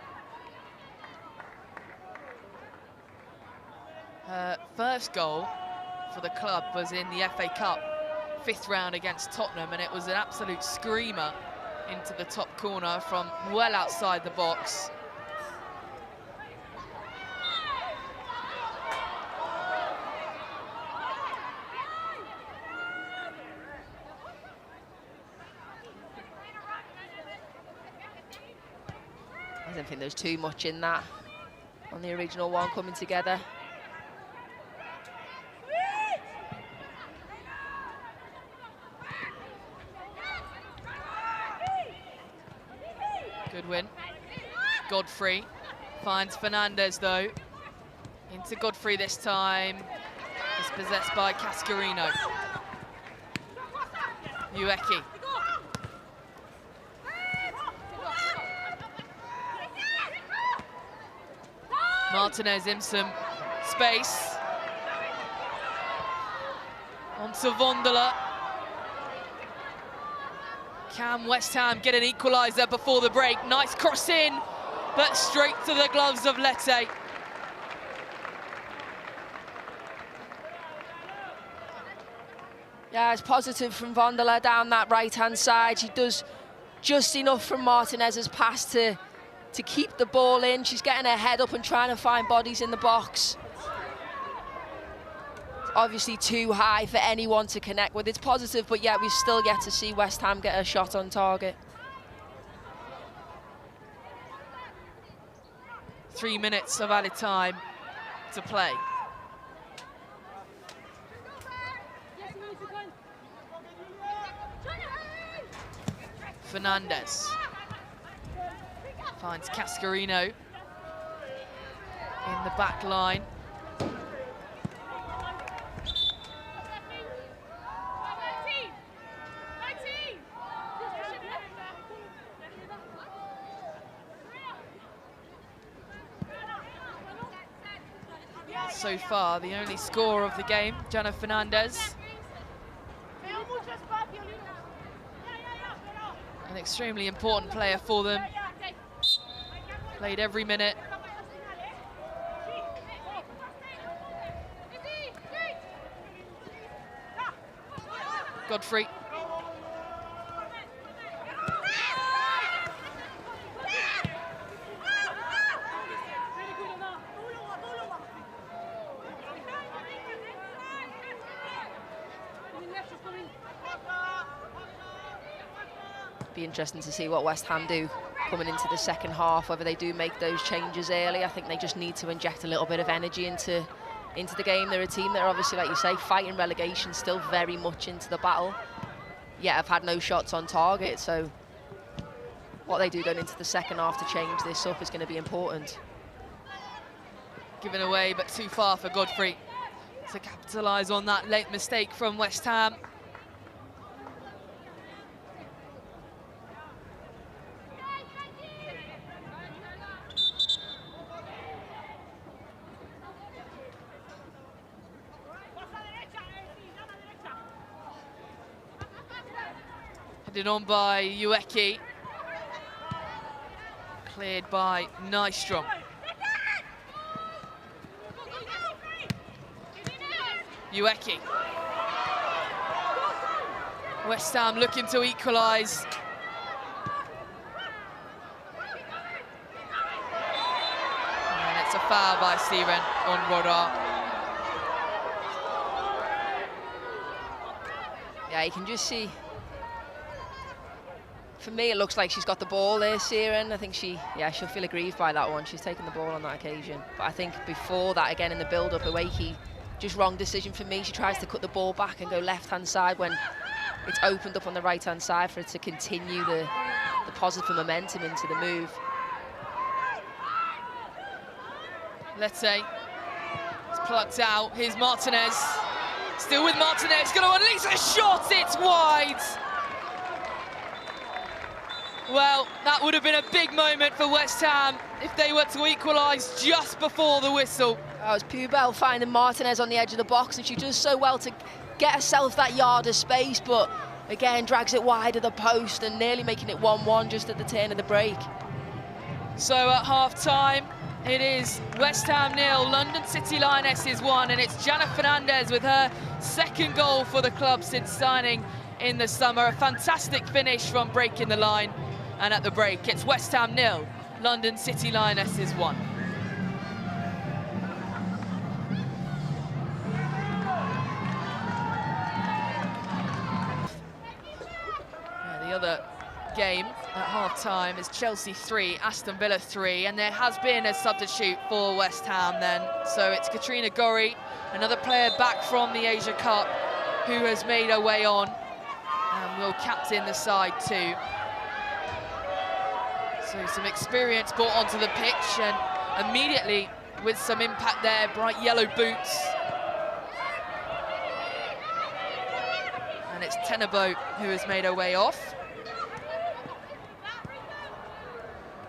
Her first goal for the club was in the FA Cup, 5th round against Tottenham, and it was an absolute screamer into the top corner from well outside the box. I don't think there's too much in that on the original one coming together. Good win. Godfrey finds Fernandez though. Into Godfrey this time. Dispossessed by Cascarino. Ueki. Martinez in some space. Onto Vondola. Can West Ham get an equaliser before the break? Nice cross in, but straight to the gloves of Lete. Yeah, it's positive from Vondola down that right-hand side. She does just enough from Martinez's pass to keep the ball in. She's getting her head up and trying to find bodies in the box. It's obviously too high for anyone to connect with. It's positive, but yeah, we've still yet to see West Ham get a shot on target. 3 minutes of added time to play. Fernandez finds Cascarino in the back line. So far, the only scorer of the game, Jana Fernandez. An extremely important player for them. Played every minute. Godfrey. Be interesting to see what West Ham do coming into the second half, whether they do make those changes early. I think they just need to inject a little bit of energy into the game. They're a team that are obviously, like you say, fighting relegation, still very much into the battle. Yet have had no shots on target, so what they do going into the second half to change this up is going to be important. Given away, but too far for Godfrey to capitalise on that late mistake from West Ham. Headed on by Ueki. Cleared by Nystrom. Ueki. West Ham looking to equalise. And it's a foul by Siren on Rodar. Yeah, you can just see. For me, it looks like she's got the ball there, Siren. I think she'll feel aggrieved by that one. She's taken the ball on that occasion. But I think before that, again, in the build-up, Ueki, just wrong decision for me. She tries to cut the ball back and go left-hand side when it's opened up on the right-hand side for it to continue the positive momentum into the move. Let's say it's plucked out. Here's Martinez. Still with Martinez. Going to unleash a shot. It's wide. Well, that would have been a big moment for West Ham if they were to equalise just before the whistle. That was Pubel finding Martinez on the edge of the box, and she does so well to get herself that yard of space, but Again, drags it wide of the post and nearly making it 1-1 just at the turn of the break. So at half-time, it is West Ham 0, London City Lionesses 1, and it's Jana Fernandez with her second goal for the club since signing in the summer. A fantastic finish from breaking the line, and at the break, it's West Ham 0, London City Lionesses 1. The other game at half-time is Chelsea 3, Aston Villa 3, and there has been a substitute for West Ham then. So it's Katrina Gorry, another player back from the Asia Cup, who has made her way on and will captain the side too. So some experience brought onto the pitch, and immediately with some impact there, bright yellow boots. And it's Tenebo who has made her way off,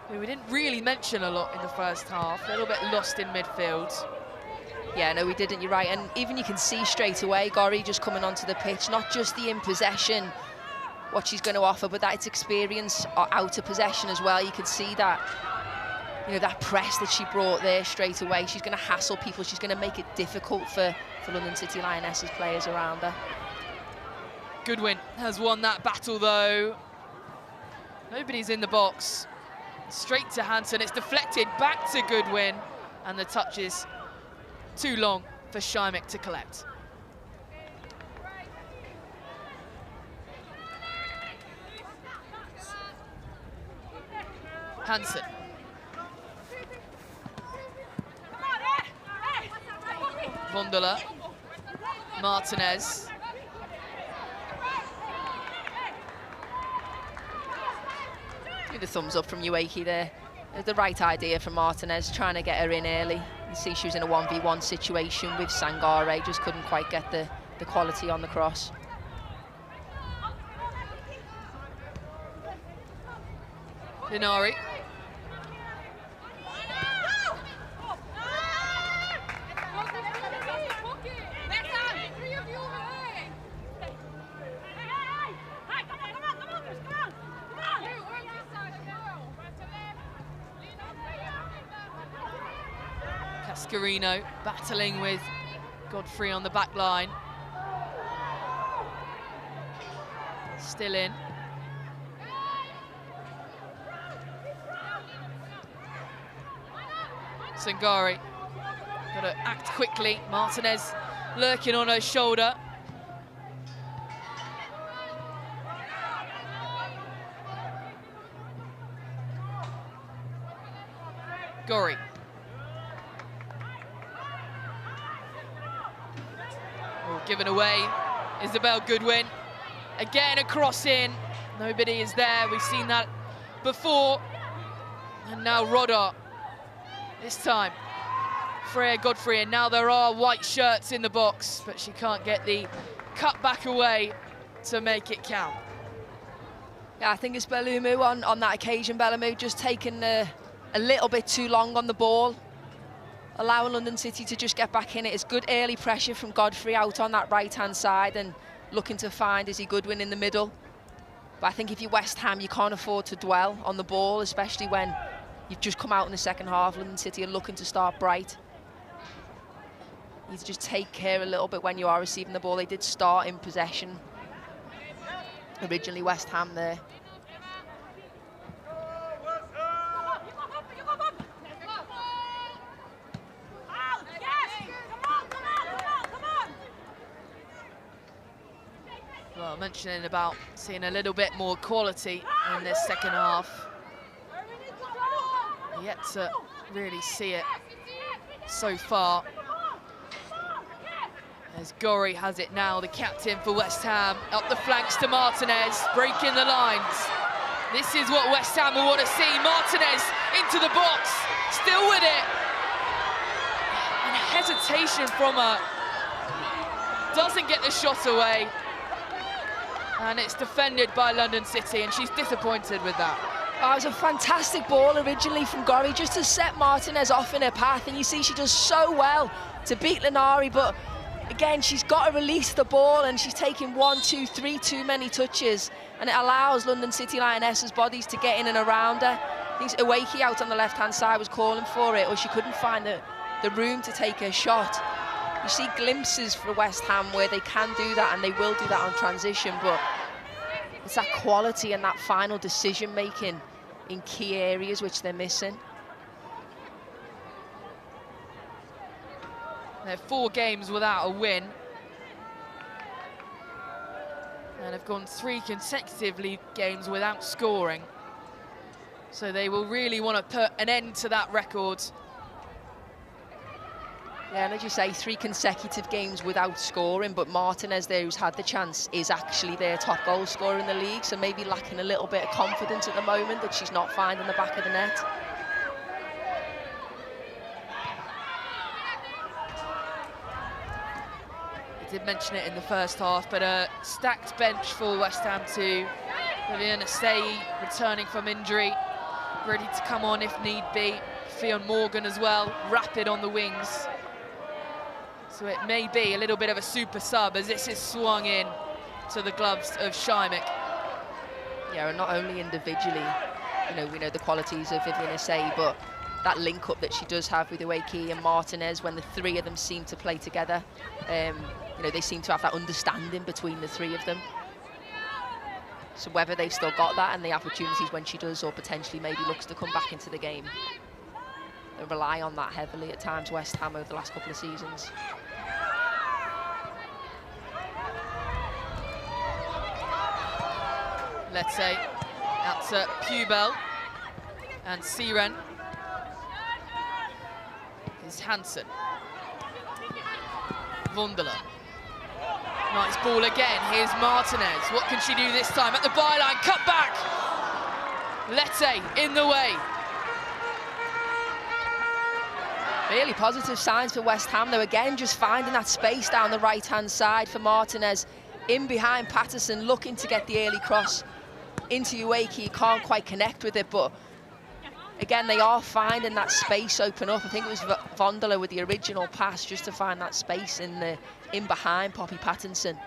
who we didn't really mention a lot in the first half, a little bit lost in midfield. Yeah, no, we didn't, you're right. And even you can see straight away, Gorry just coming onto the pitch, not just the in possession, what she's going to offer, but that it's experience out of possession as well. You can see that, you know, that press that she brought there straight away. She's going to hassle people. She's going to make it difficult for London City Lionesses players around her. Goodwin has won that battle though. Nobody's in the box. Straight to Hansen, it's deflected back to Goodwin, and the touch is too long for Schimek to collect. Hansen. Vondola. Martinez. The thumbs up from Ueki there. The right idea from Martinez, trying to get her in early. You see she was in a 1v1 situation with Sangare, just couldn't quite get the quality on the cross. Linari. Cascarino battling with Godfrey on the back line. Still in. Sangare, got to act quickly. Martinez lurking on her shoulder. Gorry. Oh, given away. Isabel Goodwin. Again, a cross in. Nobody is there. We've seen that before. And now Rodder. This time, Freya Godfrey, and now there are white shirts in the box, but she can't get the cut back away to make it count. Yeah, I think it's Belumu on that occasion. Belumu just taking a little bit too long on the ball, allowing London City to just get back in it. It's good early pressure from Godfrey out on that right-hand side and looking to find Izzy Goodwin in the middle. But I think if you're West Ham, you can't afford to dwell on the ball, especially when you've just come out in the second half. London City are looking to start bright. You need to just take care a little bit when you are receiving the ball. They did start in possession. Originally West Ham there. Well, mentioning about seeing a little bit more quality in this second half. Yet to really see it so far. As Gorry has it now, the captain for West Ham, up the flanks to Martinez, breaking the lines. This is what West Ham will want to see. Martinez into the box, still with it. And hesitation from her. Doesn't get the shot away. And it's defended by London City, and she's disappointed with that. Oh, it was a fantastic ball originally from Gorry, just to set Martinez off in her path, and you see she does so well to beat Linari, but again, she's got to release the ball, and she's taking 1, 2, 3 too many touches, and it allows London City Lionesses' bodies to get in and around her. I think Awaki out on the left-hand side was calling for it, or she couldn't find the room to take her shot. You see glimpses for West Ham where they can do that, and they will do that on transition, but it's that quality and that final decision-making in key areas which they're missing. They're 4 games without a win. And have gone 3 consecutive league games without scoring. So they will really want to put an end to that record. Yeah, and as you say, 3 consecutive games without scoring, but Martinez there, who's had the chance, is actually their top goal scorer in the league, so maybe lacking a little bit of confidence at the moment that she's not finding the back of the net. I did mention it in the first half, but a stacked bench for West Ham too. Lionesses returning from injury, ready to come on if need be. Fionn Morgan as well, rapid on the wings. So it may be a little bit of a super sub as this is swung in to the gloves of Schimek. Yeah, and not only individually, you know, we know the qualities of Lionesses, but that link up that she does have with Awaki and Martinez, when the 3 of them seem to play together, you know, they seem to have that understanding between the 3 of them. So whether they've still got that and the opportunities when she does, or potentially maybe looks to come back into the game, they rely on that heavily at times, West Ham, over the last couple of seasons. Let's say that's Pubel and Siren. Is Hansen. Wunderler. Nice ball again. Here's Martinez. What can she do this time? At the byline, cut back. Lette in the way. Really positive signs for West Ham, though, again, just finding that space down the right-hand side for Martinez. In behind Patterson, looking to get the early cross into Awaki. Can't quite connect with it, but again, they are finding that space open up. I think it was Wunderler with the original pass just to find that space in behind Poppy Pattinson.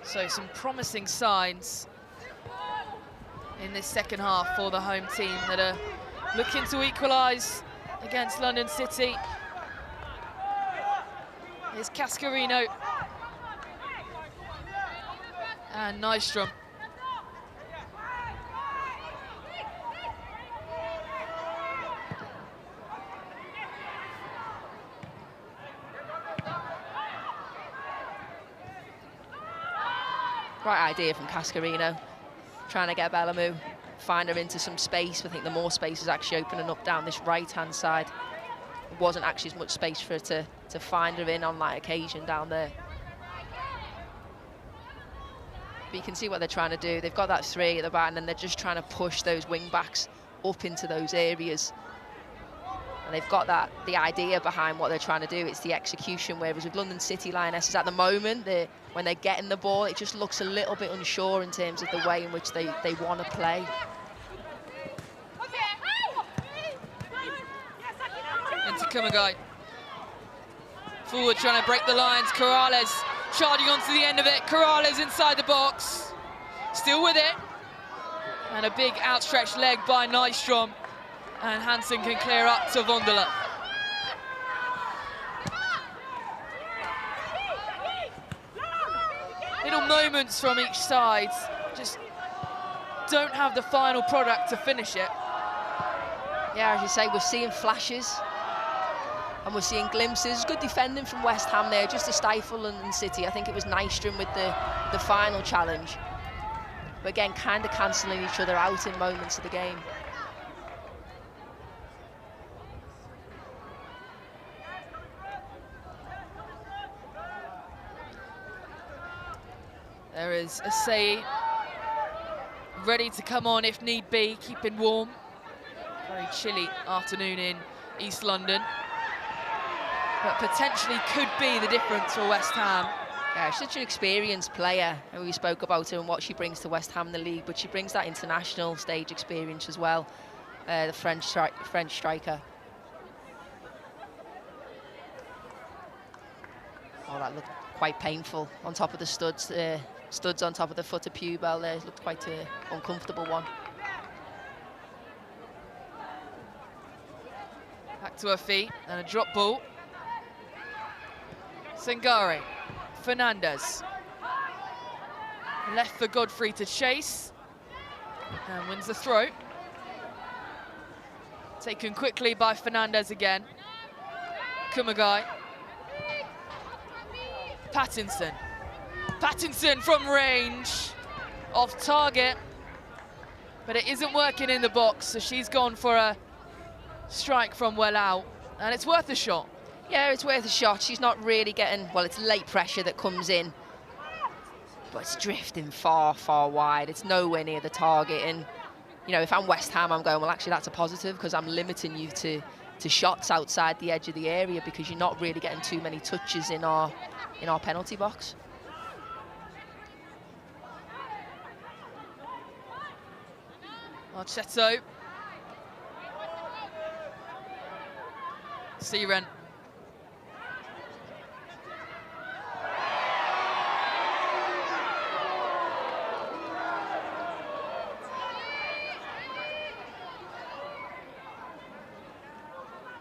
So some promising signs in this second half for the home team that are looking to equalise against London City. Here's Cascarino and Nystrom. Right idea from Cascarino, trying to get Bellamu, find her into some space. I think the more space is actually opening up down this right-hand side. There wasn't actually as much space for her to find her in on that occasion down there. But you can see what they're trying to do. They've got that 3 at the back, and then they're just trying to push those wing-backs up into those areas. And they've got the idea behind what they're trying to do. It's the execution, whereas with London City Lionesses at the moment, when they're getting the ball, it just looks a little bit unsure in terms of the way in which they want to play. Into Kumagai. Forward trying to break the lines. Corrales charging onto the end of it. Corrales inside the box. Still with it. And a big outstretched leg by Nystrom. And Hansen can clear up to Wunderler. Little moments from each side, just don't have the final product to finish it. Yeah, as you say, we're seeing flashes and we're seeing glimpses. Good defending from West Ham there, just to stifle London City. I think it was Nystrom with the final challenge. But again, kind of cancelling each other out in moments of the game. There is Asai, ready to come on if need be, keeping warm. Very chilly afternoon in East London. But potentially could be the difference for West Ham. Yeah, she's such an experienced player, and we spoke about her and what she brings to West Ham in the league, but she brings that international stage experience as well, the French striker. that looked quite painful on top of the studs. Studs on top of the footer pubal there. It looked quite an uncomfortable one. Back to her feet and a drop ball. Sangare, Fernandez. Left for Godfrey to chase. And wins the throw. Taken quickly by Fernandez again. Kumagai. Pattinson. Pattinson from range. Off target. But it isn't working in the box, so she's gone for a strike from well out. And it's worth a shot. Yeah, it's worth a shot. She's not really getting, well, it's late pressure that comes in. But it's drifting far, far wide. It's nowhere near the target. And, you know, if I'm West Ham, I'm going, well, actually, that's a positive because I'm limiting you to shots outside the edge of the area because you're not really getting too many touches in our penalty box. Marchetto. Siren.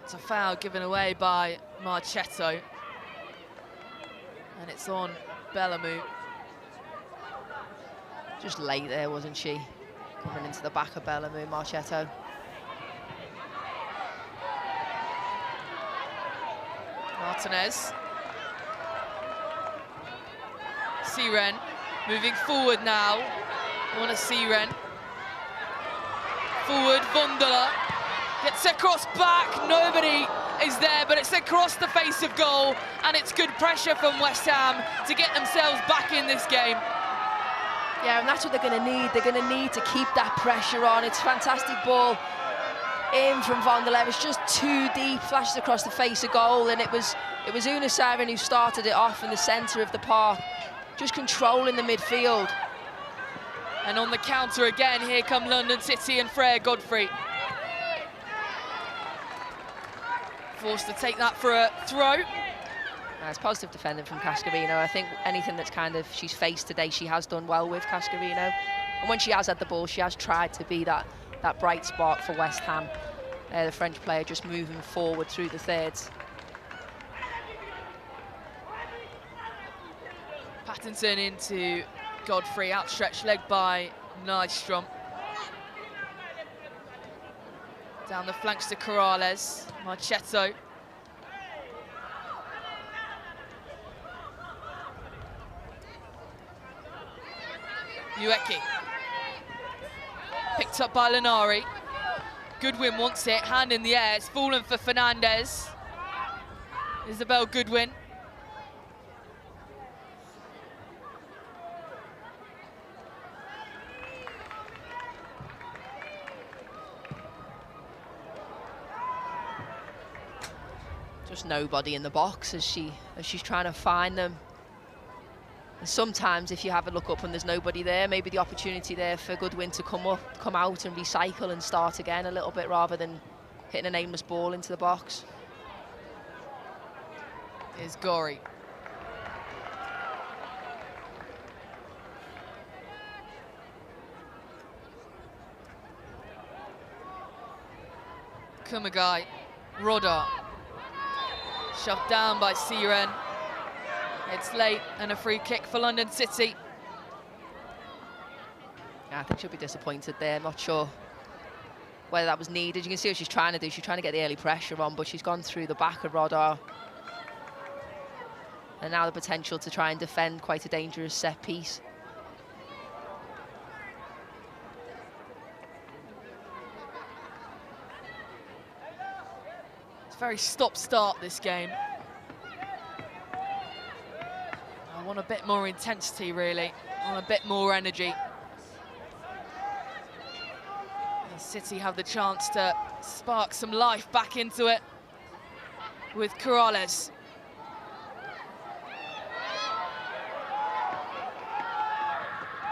It's a foul given away by Marchetto. And it's on Bellamu. Just late there, wasn't she? Coming into the back of Bellamu, Marchetto. Martinez. Siren moving forward now. On a Siren. Forward, Vondola. Gets across back, nobody is there, but it's across the face of goal, and it's good pressure from West Ham to get themselves back in this game. Yeah, and that's what they're going to need. They're going to need to keep that pressure on. It's a fantastic ball in from Vondola. It was just too deep, flashes across the face of goal, and it was Siren who started it off in the centre of the park, just controlling the midfield. And on the counter again, here come London City and Freya Godfrey. Forced to take that for a throw. It's positive defending from Cascarino. I think anything that's she's faced today, she has done well with Cascarino. And when she has had the ball, she has tried to be that bright spot for West Ham. The French player just moving forward through the thirds. Pattinson into Godfrey, outstretched leg by Nystrom. Down the flanks to Corrales, Marchetto. Ueki. Picked up by Linari. Goodwin wants it, hand in the air. It's fallen for Fernandez. Isabel Goodwin. Just nobody in the box as she's trying to find them. And sometimes if you have a look up and there's nobody there, maybe the opportunity there for Goodwin to come out and recycle and start again a little bit rather than hitting an aimless ball into the box. Here's Gori. Kumagai, Rodar. Shoved down by Siren. It's late and a free kick for London City. Yeah, I think she'll be disappointed there. I'm not sure whether that was needed. You can see what she's trying to do. She's trying to get the early pressure on, but she's gone through the back of Rodar. And now the potential to try and defend quite a dangerous set piece. It's very stop-start, this game. I want a bit more intensity, really. I want a bit more energy. And City have the chance to spark some life back into it with Corrales.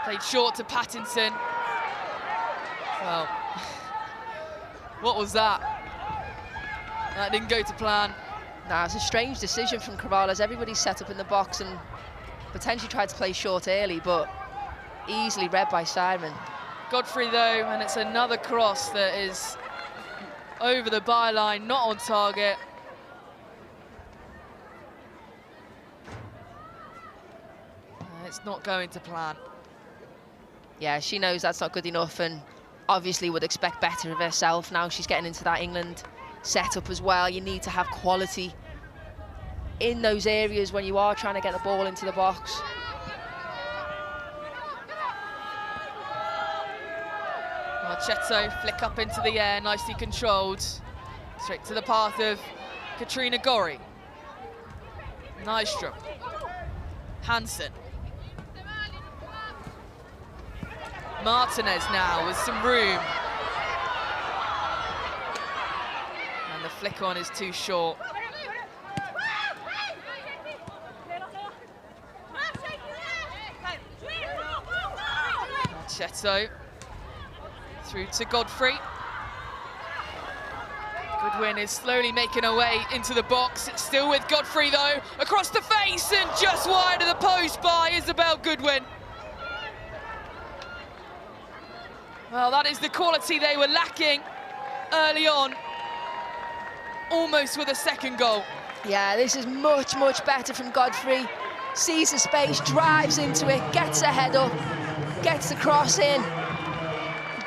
Played short to Pattinson. Well, what was that? That didn't go to plan. Now, it's a strange decision from Corrales. Everybody's set up in the box and potentially tried to play short early, but easily read by Siren. Godfrey, though, and it's another cross that is over the byline, not on target. It's not going to plan. Yeah, she knows that's not good enough and obviously would expect better of herself now. She's getting into that England setup as well. You need to have quality in those areas when you are trying to get the ball into the box. Marchetto, flick up into the air, nicely controlled. Straight to the path of Katrina Gorry. Nystrom. Hansen. Martinez now with some room. And the flick on is too short. Marchetto through to Godfrey. Goodwin is slowly making her way into the box. It's still with Godfrey though, across the face and just wide of the post by Isabel Goodwin. Well, that is the quality they were lacking early on, almost with a second goal. Yeah, this is much, much better from Godfrey. Sees the space, drives into it, gets her head up, gets the cross in.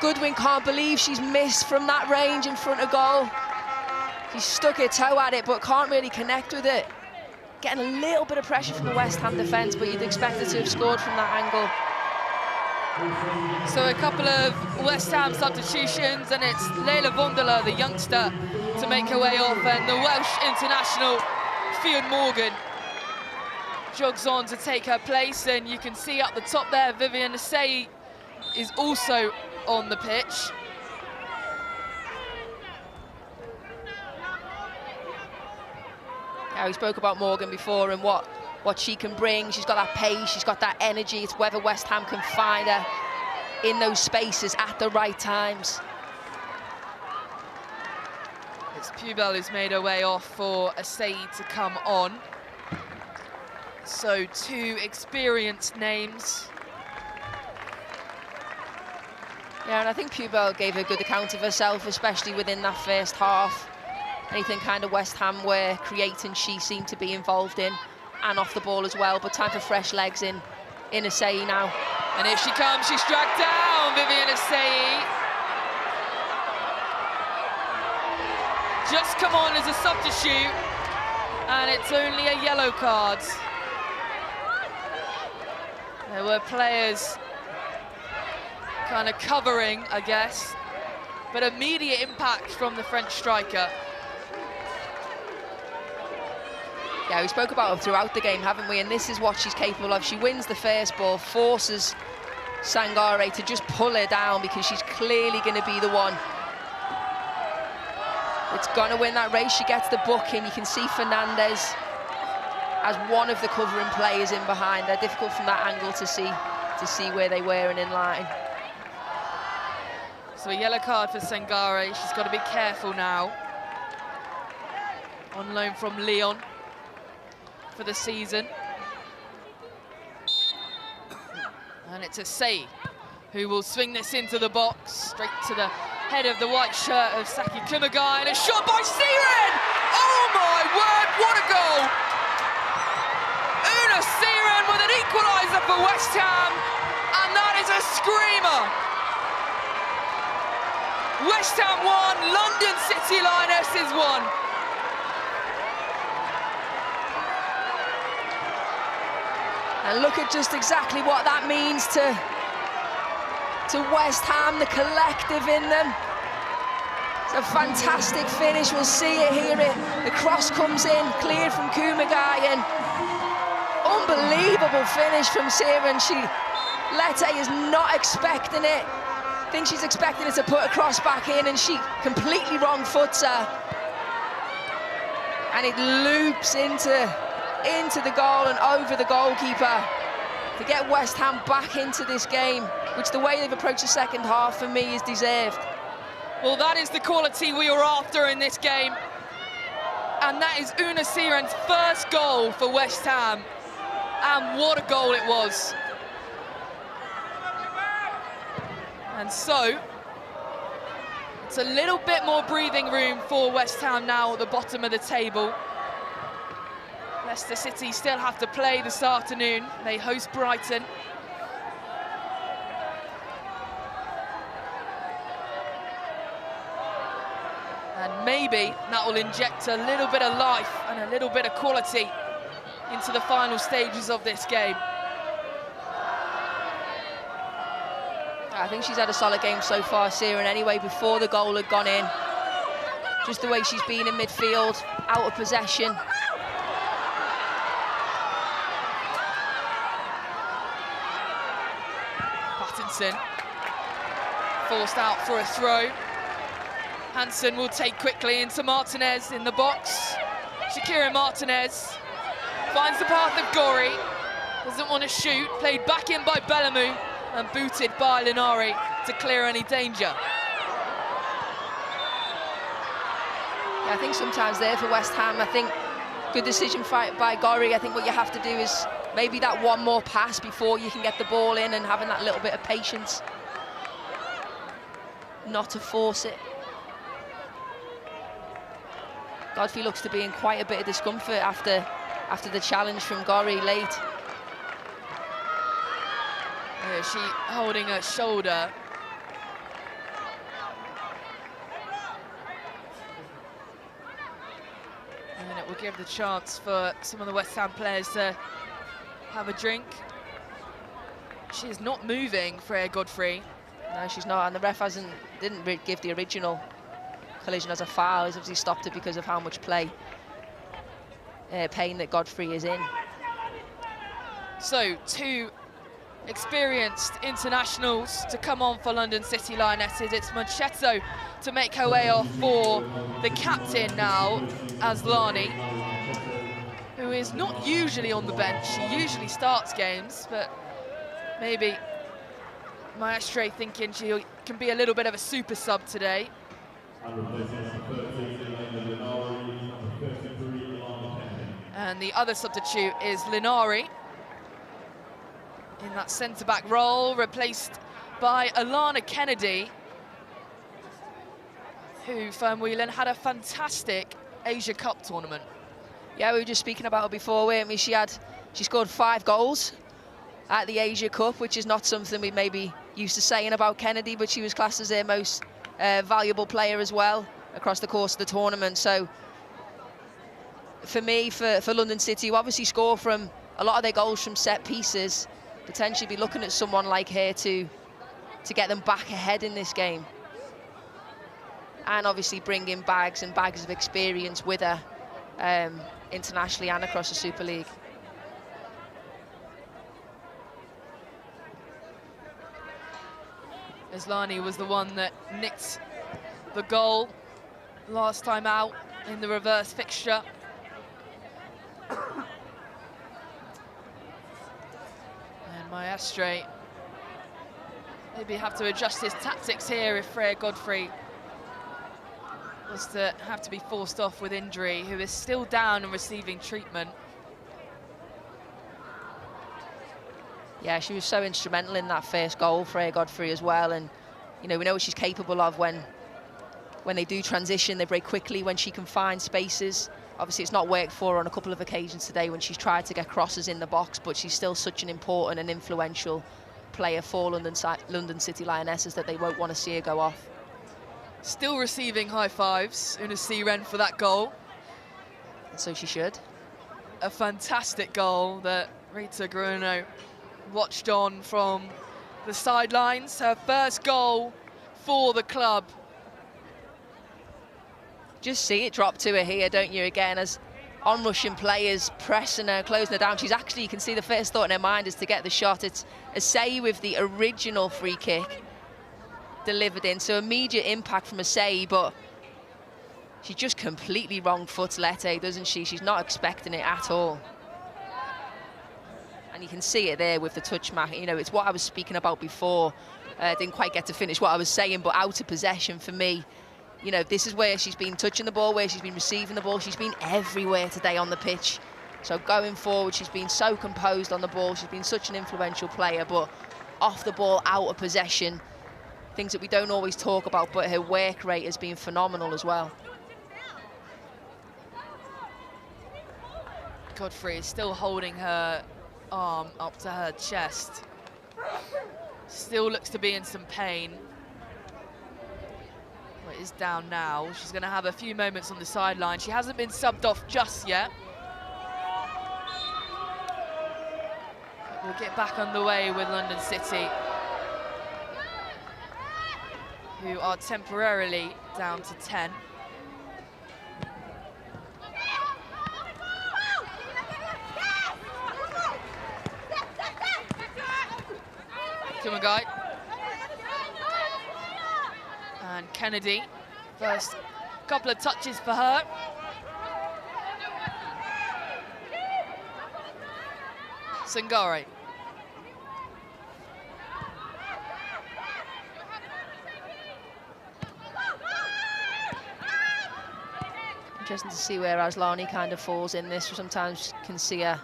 Goodwin can't believe she's missed from that range in front of goal. She's stuck her toe at it, but can't really connect with it. Getting a little bit of pressure from the West Ham defence, but you'd expect her to have scored from that angle. So a couple of West Ham substitutions, and it's Leila Vonderla, the youngster, to make her way off, and the Welsh international, Fionn Morgan, jogs on to take her place, and you can see up the top there, Vivian Asseyi is also on the pitch. Yeah, we spoke about Morgan before and what she can bring. She's got that pace, she's got that energy. It's whether West Ham can find her in those spaces at the right times. It's Pubel who's made her way off for Asseyi to come on. So two experienced names. Yeah, and I think Pubel gave a good account of herself, especially within that first half. Anything kind of West Ham were creating, she seemed to be involved in, and off the ball as well. But time for fresh legs in Asseyi now. And if she comes, she's dragged down, Vivian Asseyi. Just come on as a substitute, and it's only a yellow card. There were players kind of covering, I guess, but immediate impact from the French striker. Yeah, we spoke about her throughout the game, haven't we? And this is what she's capable of. She wins the first ball, forces Sangare to just pull her down because she's clearly going to be the one that's going to win that race. She gets the booking. You can see Fernandez as one of the covering players in behind. They're difficult from that angle to see where they were and in line. So a yellow card for Sangare. She's got to be careful now. On loan from Lyon for the season. And it's Asseyi who will swing this into the box, straight to the head of the white shirt of Saki Kumagai, and a shot by Siren! Oh my word, what a goal! Una Siren with an equaliser for West Ham, and that is a screamer! West Ham 1, London City Lionesses 1. And look at just exactly what that means to West Ham, the collective in them. It's a fantastic finish, we'll see it, hear it. The cross comes in, cleared from Kumagai, and unbelievable finish from Siren. Lete is not expecting it. I think she's expecting it to put a cross back in, and she completely wrong foots her. And it loops into the goal and over the goalkeeper to get West Ham back into this game, which the way they've approached the second half for me is deserved. Well, that is the quality we were after in this game. And that is Una Siren's first goal for West Ham. And what a goal it was. And so, it's a little bit more breathing room for West Ham now at the bottom of the table. Leicester City still have to play this afternoon. They host Brighton. And maybe that will inject a little bit of life and a little bit of quality into the final stages of this game. I think she's had a solid game so far, Siren, anyway, before the goal had gone in. Just the way she's been in midfield, out of possession. Pattinson, forced out for a throw. Hansen will take quickly into Martinez in the box. Shakira Martinez finds the path of Gori, doesn't want to shoot, played back in by Bellamu and booted by Linari to clear any danger. Yeah, I think sometimes there for West Ham, I think good decision by Gori. I think what you have to do is maybe that one more pass before you can get the ball in, and having that little bit of patience, not to force it. Godfrey looks to be in quite a bit of discomfort after the challenge from Gori late. Yeah, she holding her shoulder. And it will give the chance for some of the West Ham players to have a drink. She is not moving, Freya Godfrey. No, she's not, and the ref didn't give the original collision as a foul. He's obviously stopped it because of how much pain that Godfrey is in. So, two experienced internationals to come on for London City Lionesses. It's Manchetto to make her way off for the captain now, Aslani, who is not usually on the bench. She usually starts games, but maybe Maestre thinking she can be a little bit of a super sub today. And the other substitute is Linari in that centre-back role, replaced by Alana Kennedy, who, Fernwhelan, had a fantastic Asia Cup tournament. Yeah, we were just speaking about her before, weren't we? She scored 5 goals at the Asia Cup, which is not something we maybe used to saying about Kennedy, but she was classed as their most valuable player as well across the course of the tournament. So for me, for London City, who obviously score from a lot of their goals from set pieces, potentially be looking at someone like her to get them back ahead in this game. And obviously bring in bags and bags of experience with her internationally and across the Super League. Aslani was the one that nicked the goal last time out in the reverse fixture. And Maestre maybe have to adjust his tactics here if Freya Godfrey was to have to be forced off with injury, who is still down and receiving treatment. Yeah, she was so instrumental in that first goal, Freya Godfrey, as well. And, you know, we know what she's capable of when they do transition. They break quickly when she can find spaces. Obviously, it's not worked for her on a couple of occasions today when she's tried to get crosses in the box, but she's still such an important and influential player for London City Lionesses that they won't want to see her go off. Still receiving high fives, Una Siren, for that goal. And so she should. A fantastic goal that Rita Gruno watched on from the sidelines. Her first goal for the club. Just see it drop to her here, don't you, again, as on-rushing players pressing her, closing her down. She's actually, you can see the first thought in her mind is to get the shot. It's a say with the original free kick delivered in, so immediate impact from a say, but she just completely wrong foots Lete, doesn't she? She's not expecting it at all. And you can see it there with the touch mark. You know, it's what I was speaking about before. Didn't quite get to finish what I was saying, but out of possession for me, you know, this is where she's been touching the ball, where she's been receiving the ball. She's been everywhere today on the pitch. So going forward, she's been so composed on the ball. She's been such an influential player, but off the ball, out of possession, things that we don't always talk about, but her work rate has been phenomenal as well. Godfrey is still holding her arm up to her chest. Still looks to be in some pain. Well, it is down now. She's going to have a few moments on the sideline. She hasn't been subbed off just yet. But we'll get back underway with London City, who are temporarily down to 10. Kumagai and Kennedy, first couple of touches for her. Sangare. Interesting to see where Aslani kind of falls in this. Sometimes can see her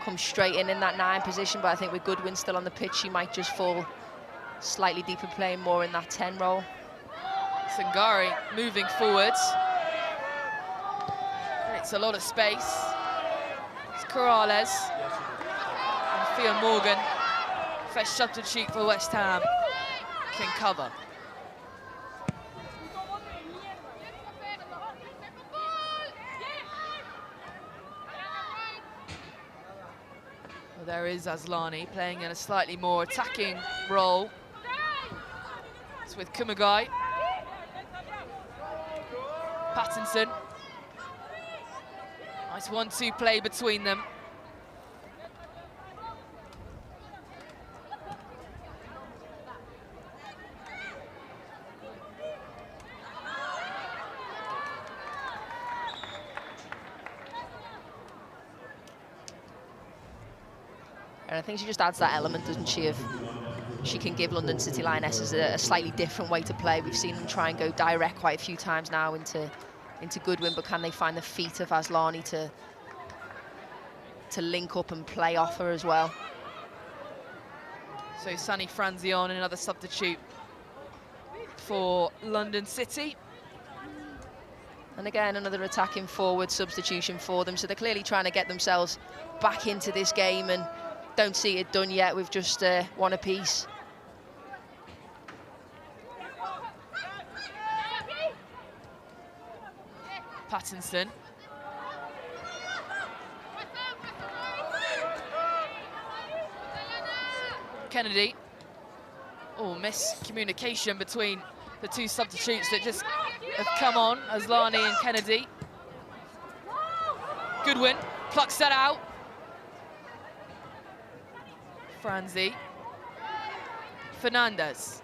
come straight in that 9 position, but I think with Goodwin still on the pitch, she might just fall slightly deeper, playing more in that 10 role. Sangare moving forwards. Creates a lot of space. It's Corrales and Fia Morgan, fresh substitute for West Ham, can cover. Well, there is Aslani playing in a slightly more attacking role. It's with Kumagai. Pattinson. Nice 1-2 play between them. And I think she just adds that element, doesn't she, of she can give London City Lionesses a slightly different way to play. We've seen them try and go direct quite a few times now into Goodwin, but can they find the feet of Aslani to link up and play off her as well? So Sunny Franzion, another substitute for London City. And again, another attacking forward substitution for them. So they're clearly trying to get themselves back into this game and don't see it done yet with just one apiece. Pattinson. Kennedy. Oh, miscommunication between the two substitutes that just have come on, Aslani and Kennedy. Goodwin plucks that out. Franzi. Fernandez.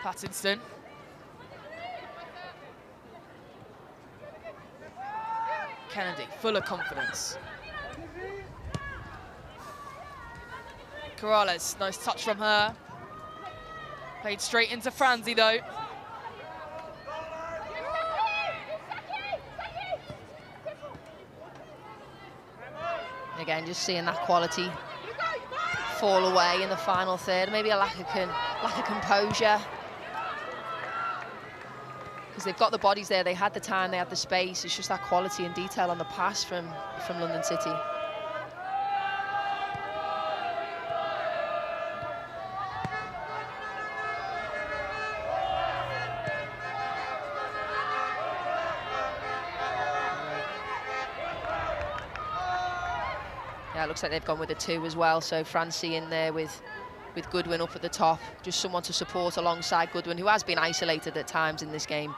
Pattinson. Kennedy, full of confidence. Corrales, nice touch from her. Played straight into Franzi though. Again, just seeing that quality fall away in the final third. Maybe a lack of composure. Because they've got the bodies there, they had the time, they had the space. It's just that quality and detail on the pass from London City. Yeah, it looks like they've gone with a 2 as well. So Francie in there with Goodwin up at the top. Just someone to support alongside Goodwin, who has been isolated at times in this game.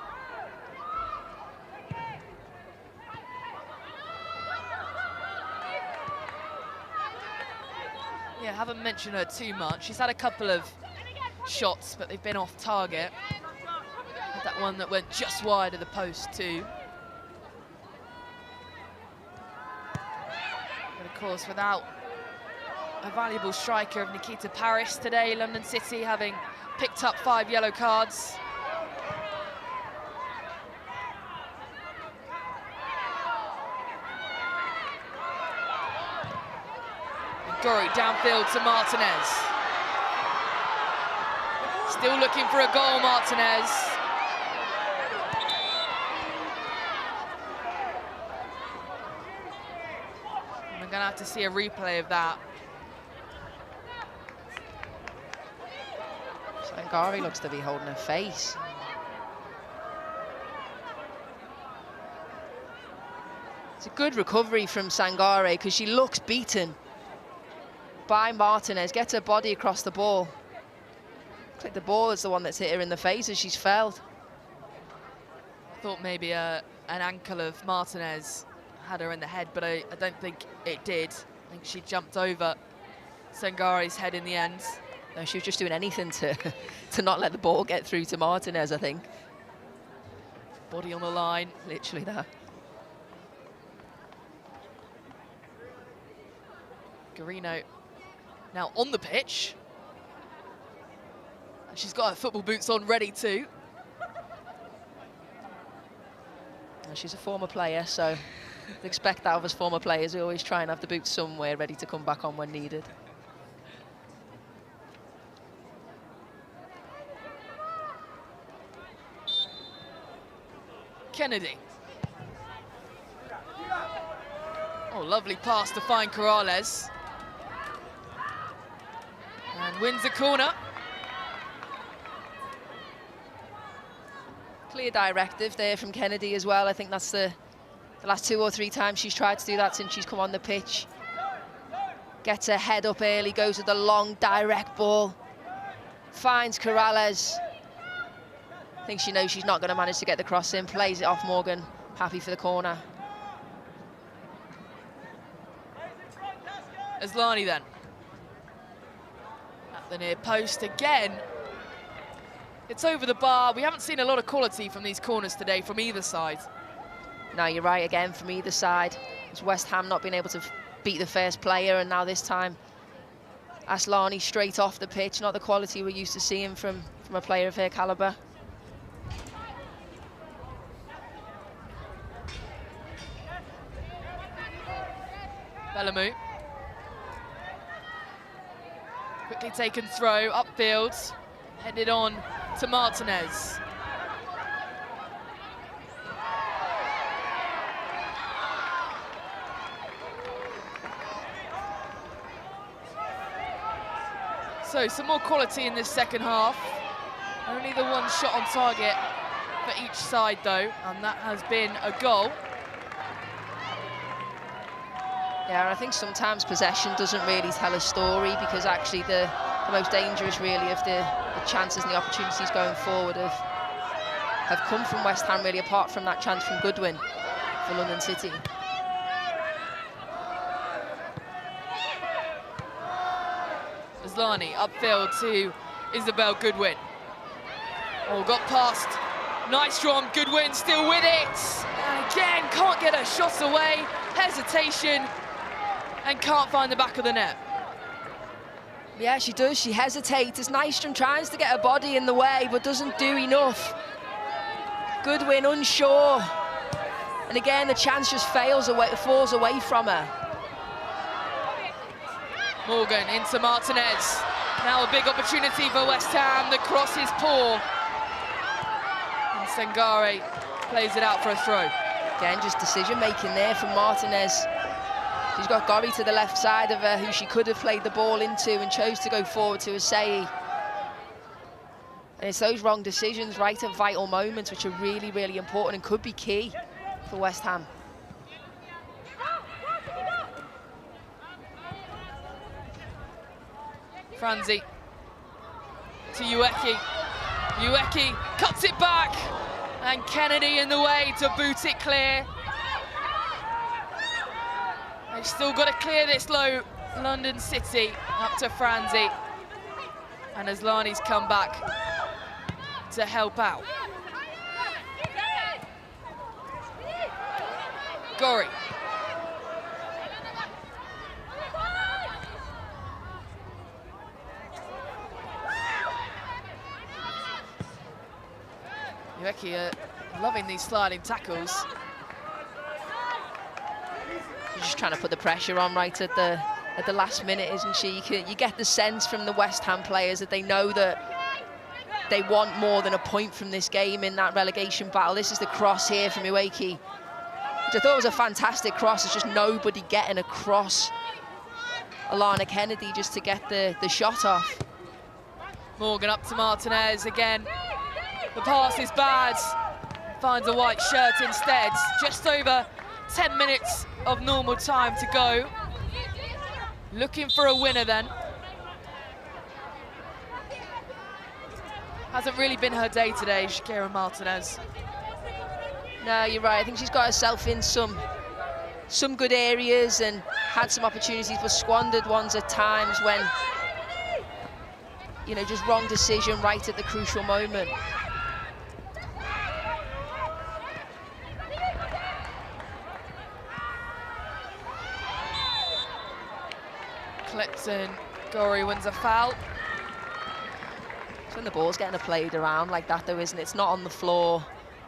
Yeah, haven't mentioned her too much. She's had a couple of shots, but they've been off target. Had that one that went just wide of the post too. But of course, without a valuable striker of Nikita Paris today, London City having picked up 5 yellow cards. Guri downfield to Martinez. Still looking for a goal, Martinez. And we're going to have to see a replay of that. Sangare looks to be holding her face. It's a good recovery from Sangare because she looks beaten by Martinez, gets her body across the ball. Looks like the ball is the one that's hit her in the face as she's felled. I thought maybe an ankle of Martinez had her in the head, but I don't think it did. I think she jumped over Sangare's head in the end. No, she was just doing anything to not let the ball get through to Martinez, I think. Body on the line. Literally that. Garino now on the pitch. And she's got her football boots on ready too. Well, she's a former player, so I'd expect that of us former players. We always try and have the boots somewhere ready to come back on when needed. Kennedy. Oh, lovely pass to find Corrales. And wins the corner. Clear directive there from Kennedy as well. I think that's the last 2 or 3 times she's tried to do that since she's come on the pitch. Gets her head up early, goes with the long, direct ball. Finds Corrales. I think she knows she's not going to manage to get the cross in. Plays it off Morgan. Happy for the corner. Aslani then. At the near post again. It's over the bar. We haven't seen a lot of quality from these corners today from either side. No, you're right again from either side. It's West Ham not being able to beat the first player, and now this time Aslani straight off the pitch. Not the quality we're used to seeing from a player of her calibre. Bellamu. Quickly taken throw, upfield. Headed on to Martinez. So some more quality in this second half. Only the one shot on target for each side though, and that has been a goal. Yeah, and I think sometimes possession doesn't really tell a story, because actually the most dangerous really of the chances and the opportunities going forward have come from West Ham really, apart from that chance from Goodwin for London City. Aslani upfield to Isabel Goodwin. Oh, got past. Nice draw, Goodwin still with it. And again, can't get her shots away. Hesitation, and can't find the back of the net. Yeah, she does. She hesitates. As Nystrom tries to get her body in the way, but doesn't do enough. Goodwin unsure. And again, the chance just falls away from her. Morgan into Martinez. Now a big opportunity for West Ham. The cross is poor. And Sangare plays it out for a throw. Again, just decision-making there from Martinez. She's got Gori to the left side of her, who she could have played the ball into, and chose to go forward to Asei. And it's those wrong decisions right at vital moments which are really, really important and could be key for West Ham. Franzi to Ueki. Ueki cuts it back, and Kennedy in the way to boot it clear. They've still got to clear this low, London City, up to Franzi. And Aslani's come back to help out. Gorry. Ueki loving these sliding tackles. She's just trying to put the pressure on right at the last minute, isn't she? You get the sense from the West Ham players that they know that they want more than a point from this game in that relegation battle. This is the cross here from Ueki, which I thought was a fantastic cross. It's just nobody getting across Alana Kennedy just to get the shot off. Morgan up to Martinez again. The pass is bad. Finds a white shirt instead. Just over 10 minutes of normal time to go. Looking for a winner then. Hasn't really been her day today, Shakira Martinez. No, you're right. I think she's got herself in some good areas and had some opportunities, but squandered ones at times when, you know, just wrong decision right at the crucial moment. Clipson, Gorry wins a foul. It's when the ball's getting played around like that, though, isn't it? It's not on the floor.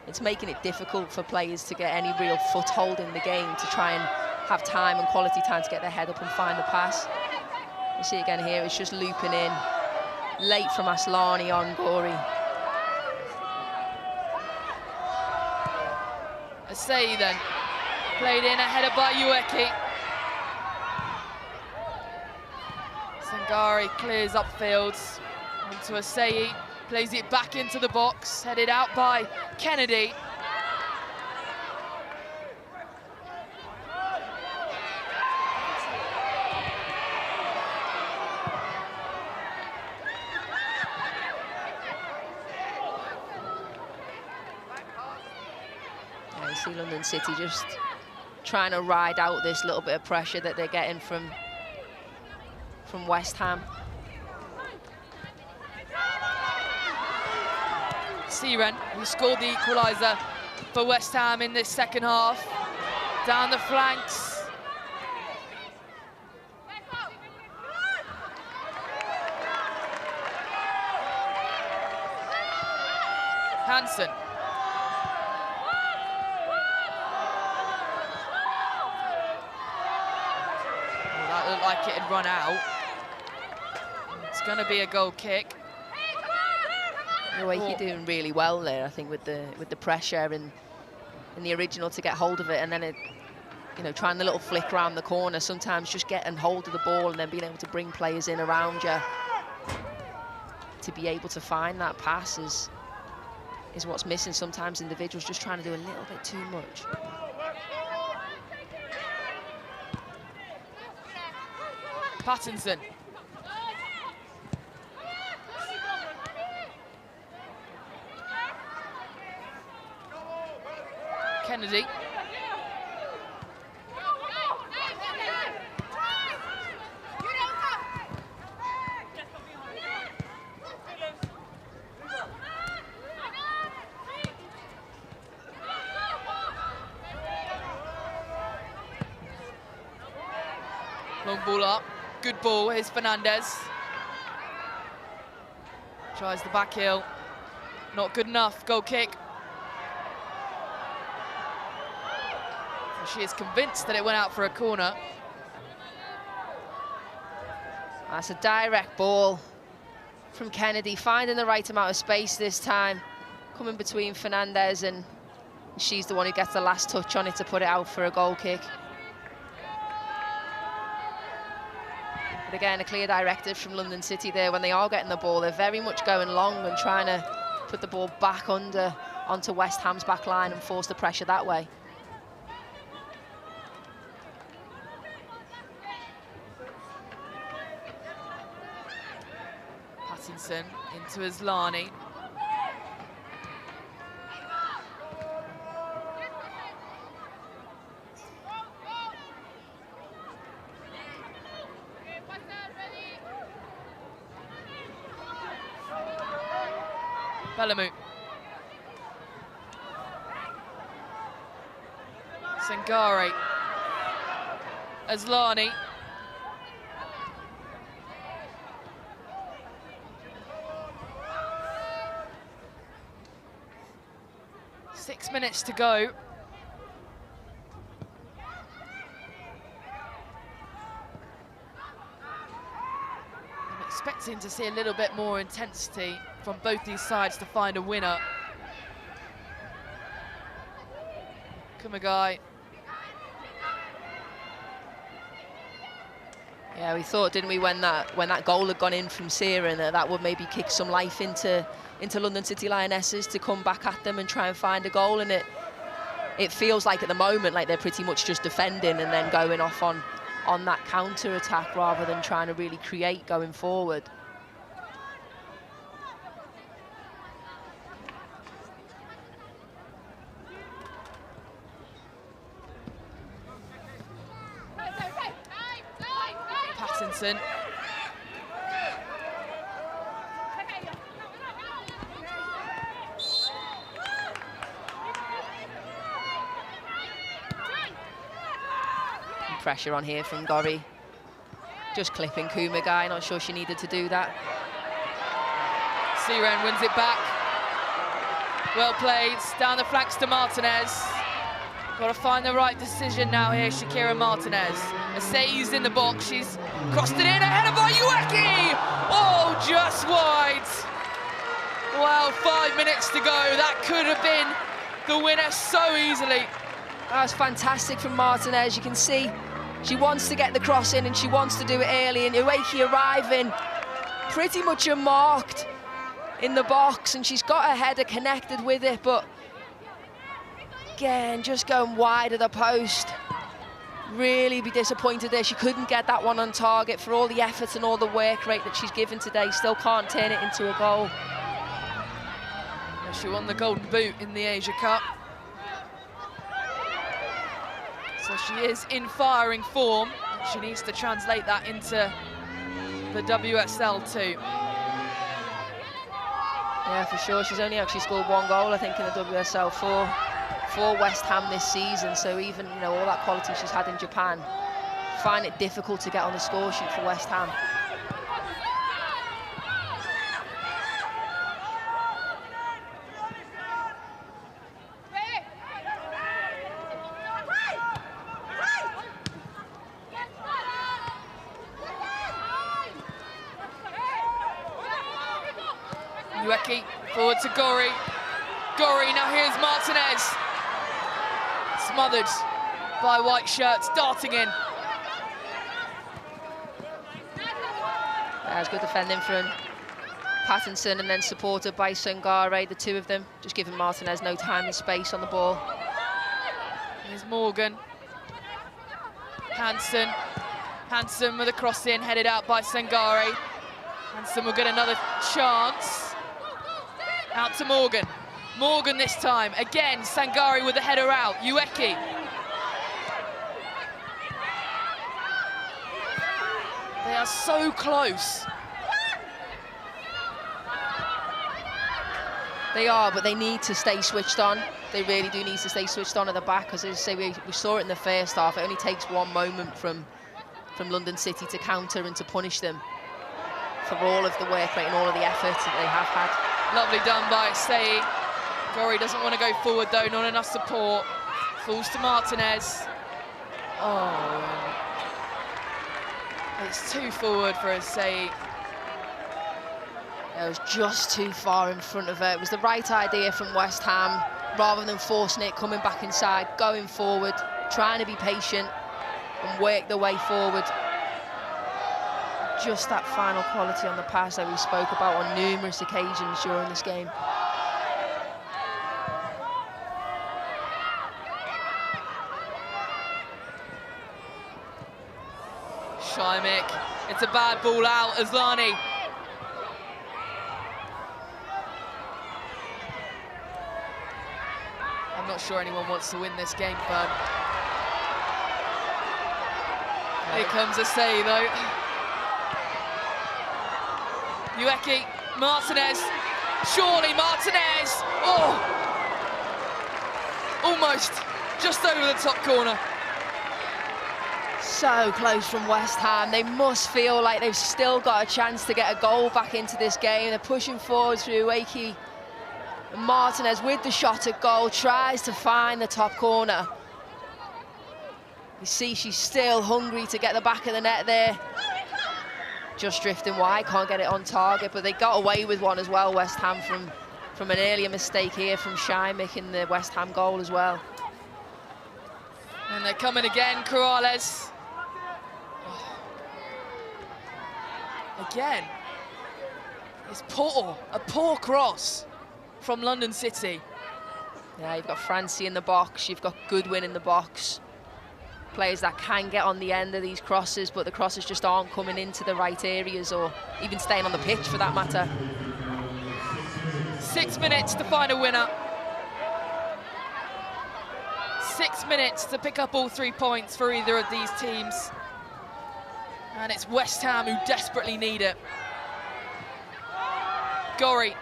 It's making it difficult for players to get any real foothold in the game, to try and have time and quality time to get their head up and find the pass. You see again here, it's just looping in. Late from Aslani on Gorry. Asai then, played in, a header by Ueki. Sangari clears upfield onto Asai, plays it back into the box, headed out by Kennedy. Yeah, you see London City just trying to ride out this little bit of pressure that they're getting from West Ham. Siren, who scored the equaliser for West Ham in this second half. Down the flanks. Hansen. Well, that looked like it had run out. It's going to be a goal kick. Ueki doing really well there, I think, with the pressure and the original to get hold of it, and then it, you know, trying the little flick around the corner. Sometimes just getting hold of the ball and then being able to bring players in around you to be able to find that pass is what's missing. Sometimes individuals just trying to do a little bit too much. Pattinson. Kennedy. Long ball up. Good ball. Here's Fernandez. Tries the back heel. Not good enough. Goal kick. She is convinced that it went out for a corner. That's a direct ball from Kennedy, finding the right amount of space this time, coming between Fernandez, and she's the one who gets the last touch on it to put it out for a goal kick. But again, a clear directive from London City there. When they are getting the ball, they're very much going long and trying to put the ball back onto West Ham's back line and force the pressure that way. Pattinson into Aslani. Bellamu. Sangare. Aslani. Six minutes to go. I'm expecting to see a little bit more intensity from both these sides to find a winner. Kumagai. Yeah, we thought, didn't we, when that goal had gone in from Siren, that would maybe kick some life into London City Lionesses to come back at them and try and find a goal. And it feels like at the moment like they're pretty much just defending and then going off on that counter attack rather than trying to really create going forward. Pattinson. Pressure on here from Gori. Just clipping Kumagai, not sure she needed to do that. Siren wins it back. Well played, down the flanks to Martinez. Got to find the right decision now here, Shakira Martinez. Asai's in the box, she's crossed it in, ahead of Ueki! Oh, just wide. Well, 5 minutes to go, that could have been the winner so easily. That was fantastic from Martinez. You can see she wants to get the cross in and she wants to do it early, and Ueki arriving pretty much unmarked in the box, and she's got her header connected with it, but again, just going wide of the post. Really be disappointed there. She couldn't get that one on target for all the effort and all the work rate that she's given today. Still can't turn it into a goal. She won the Golden Boot in the Asia Cup. So she is in firing form. She needs to translate that into the WSL too. Yeah, for sure. She's only actually scored one goal, I think, in the WSL for West Ham this season. So even, you know, all that quality she's had in Japan, find it difficult to get on the score sheet for West Ham. Ueki forward to Gori. Gori, now here's Martinez. Smothered by white shirts, darting in. That's good defending from Pattinson and then supported by Sangare, the two of them, just giving Martinez no time and space on the ball. Here's Morgan. Hansen. Hansen with a cross in, headed out by Sangare. Hansen will get another chance. Out to Morgan. Morgan this time. Again, Sangare with the header out. Ueki. They are so close. They are, but they need to stay switched on. They really do need to stay switched on at the back, because as I say, we saw it in the first half. It only takes one moment from London City to counter and to punish them for all of the work rate and all of the effort that they have had. Lovely done by Sei. Gori doesn't want to go forward though, not enough support. Falls to Martinez. Oh. It's too forward for Sei. It was just too far in front of her. It was the right idea from West Ham, rather than forcing it, coming back inside, going forward, trying to be patient and work their way forward. Just that final quality on the pass that we spoke about on numerous occasions during this game. Szymek, it's a bad ball out. Aslani. I'm not sure anyone wants to win this game, Fern. Here comes Sei though. Ueki, Martinez, surely Martinez! Oh! Almost just over the top corner. So close from West Ham. They must feel like they've still got a chance to get a goal back into this game. They're pushing forward through Ueke. And Martinez with the shot at goal tries to find the top corner. You see she's still hungry to get the back of the net there. Just drifting wide, can't get it on target, but they got away with one as well, West Ham, from an earlier mistake here from Shymick in the West Ham goal as well. And they're coming again, Corrales. Again, it's poor, a poor cross from London City. Yeah, you've got Francie in the box, you've got Goodwin in the box. Players that can get on the end of these crosses, but the crosses just aren't coming into the right areas or even staying on the pitch for that matter. 6 minutes to find a winner. 6 minutes to pick up all 3 points for either of these teams. And it's West Ham who desperately need it. Gorry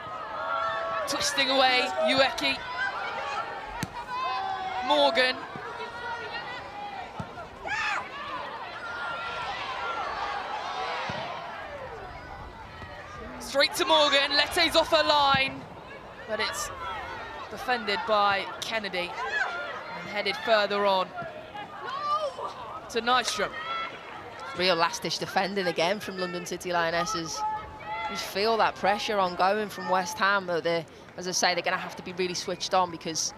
twisting away, Ueke. Morgan. Straight to Morgan, Lette's off her line, but it's defended by Kennedy and headed further on to Nystrom. Real last-ditch defending again from London City Lionesses. You just feel that pressure ongoing from West Ham. As I say, they're going to have to be really switched on because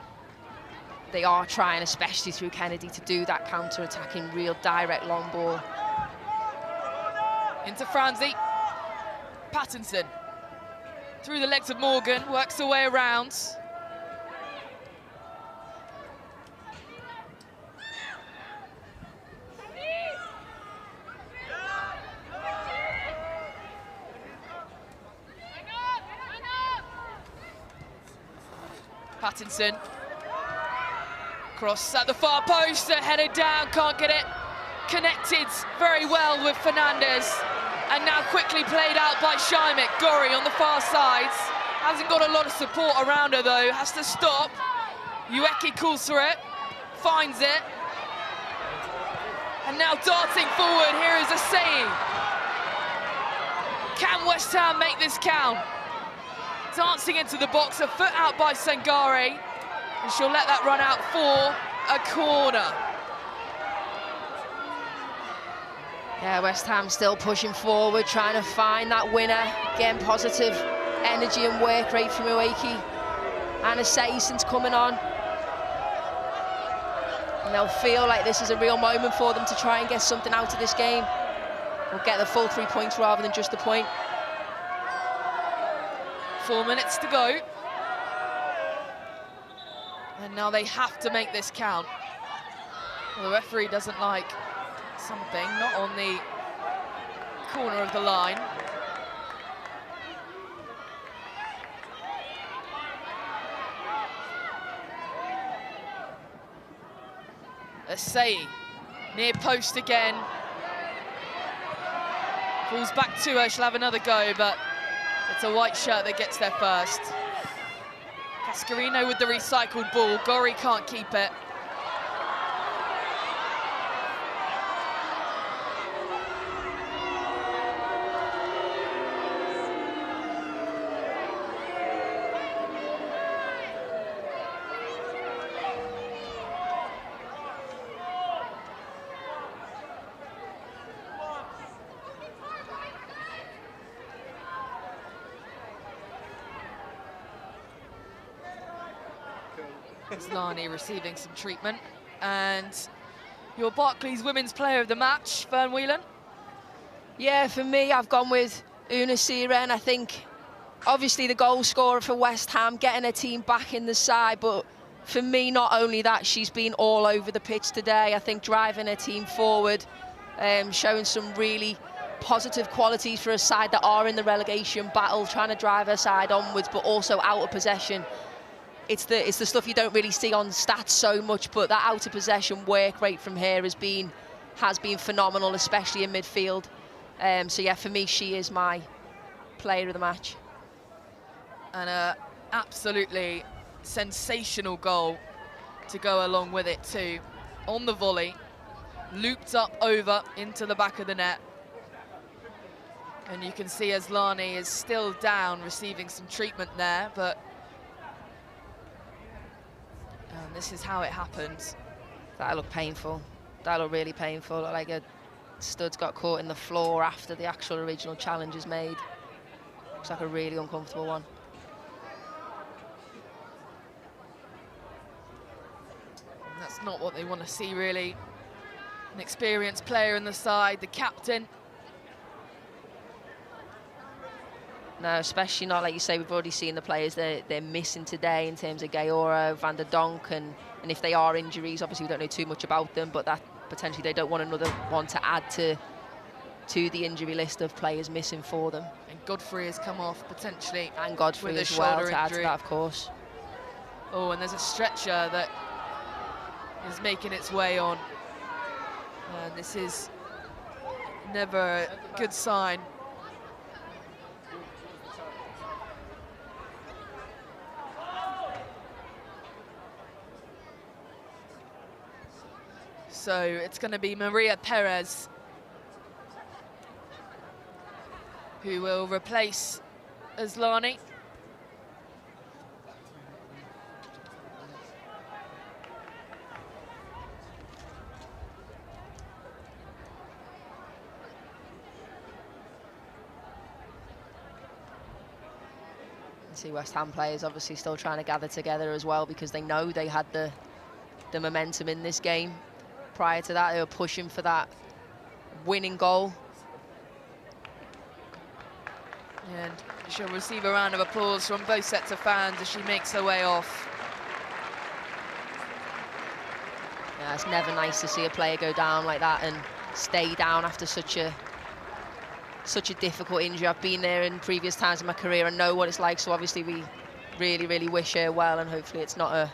they are trying, especially through Kennedy, to do that counter-attacking, real direct long ball. Into Francie. Pattinson. Through the legs of Morgan, works her way around. Pattinson. Cross at the far post, headed down, can't get it. Connected very well with Fernandez. And now quickly played out by Shymick. Gorry on the far sides. Hasn't got a lot of support around her though, has to stop. Ueke calls for it, finds it. And now darting forward, here is Asai. Can West Ham make this count? Dancing into the box, a foot out by Sangare. And she'll let that run out for a corner. Yeah, West Ham still pushing forward, trying to find that winner. Again, positive energy and work rate from Ueke. And Asai since coming on. And they'll feel like this is a real moment for them to try and get something out of this game. Or get the full 3 points rather than just a point. 4 minutes to go. And now they have to make this count. Well, the referee doesn't like something, not on the corner of the line. Asai, near post again. Falls back to her, she'll have another go, but it's a white shirt that gets there first. Cascarino with the recycled ball, Gorry can't keep it. Lani receiving some treatment. And your Barclays Women's Player of the Match, Fern Whelan? Yeah, for me, I've gone with Una Siren. I think, obviously, the goal scorer for West Ham, getting her team back in the side. But for me, not only that, she's been all over the pitch today. I think driving her team forward, showing some really positive qualities for a side that are in the relegation battle, trying to drive her side onwards, but also out of possession. It's the stuff you don't really see on stats so much, but that out of possession work rate from her has been phenomenal, especially in midfield. So yeah, for me, she is my player of the match. And an absolutely sensational goal to go along with it too. On the volley, looped up over into the back of the net. And you can see Asllani is still down, receiving some treatment there, but this is how it happens. That looked painful. That looked really painful. Looked like a stud's got caught in the floor after the actual original challenge is made. Looks like a really uncomfortable one. And that's not what they want to see, really. An experienced player in the side, the captain. No, especially not, like you say, we've already seen the players they're missing today in terms of Gaora, Van der Donk, and if they are injuries, obviously we don't know too much about them, but that potentially they don't want another one to add to the injury list of players missing for them. And Godfrey has come off potentially. And Godfrey as well, to add to that, of course. Oh, and there's a stretcher that is making its way on. And this is never a good sign. So it's going to be Maria Perez who will replace Asllani. See West Ham players obviously still trying to gather together as well, because they know they had the momentum in this game. Prior to that, they were pushing for that winning goal. And she'll receive a round of applause from both sets of fans as she makes her way off. Yeah, it's never nice to see a player go down like that and stay down after such a difficult injury. I've been there in previous times in my career and know what it's like, so obviously we really, really wish her well, and hopefully it's not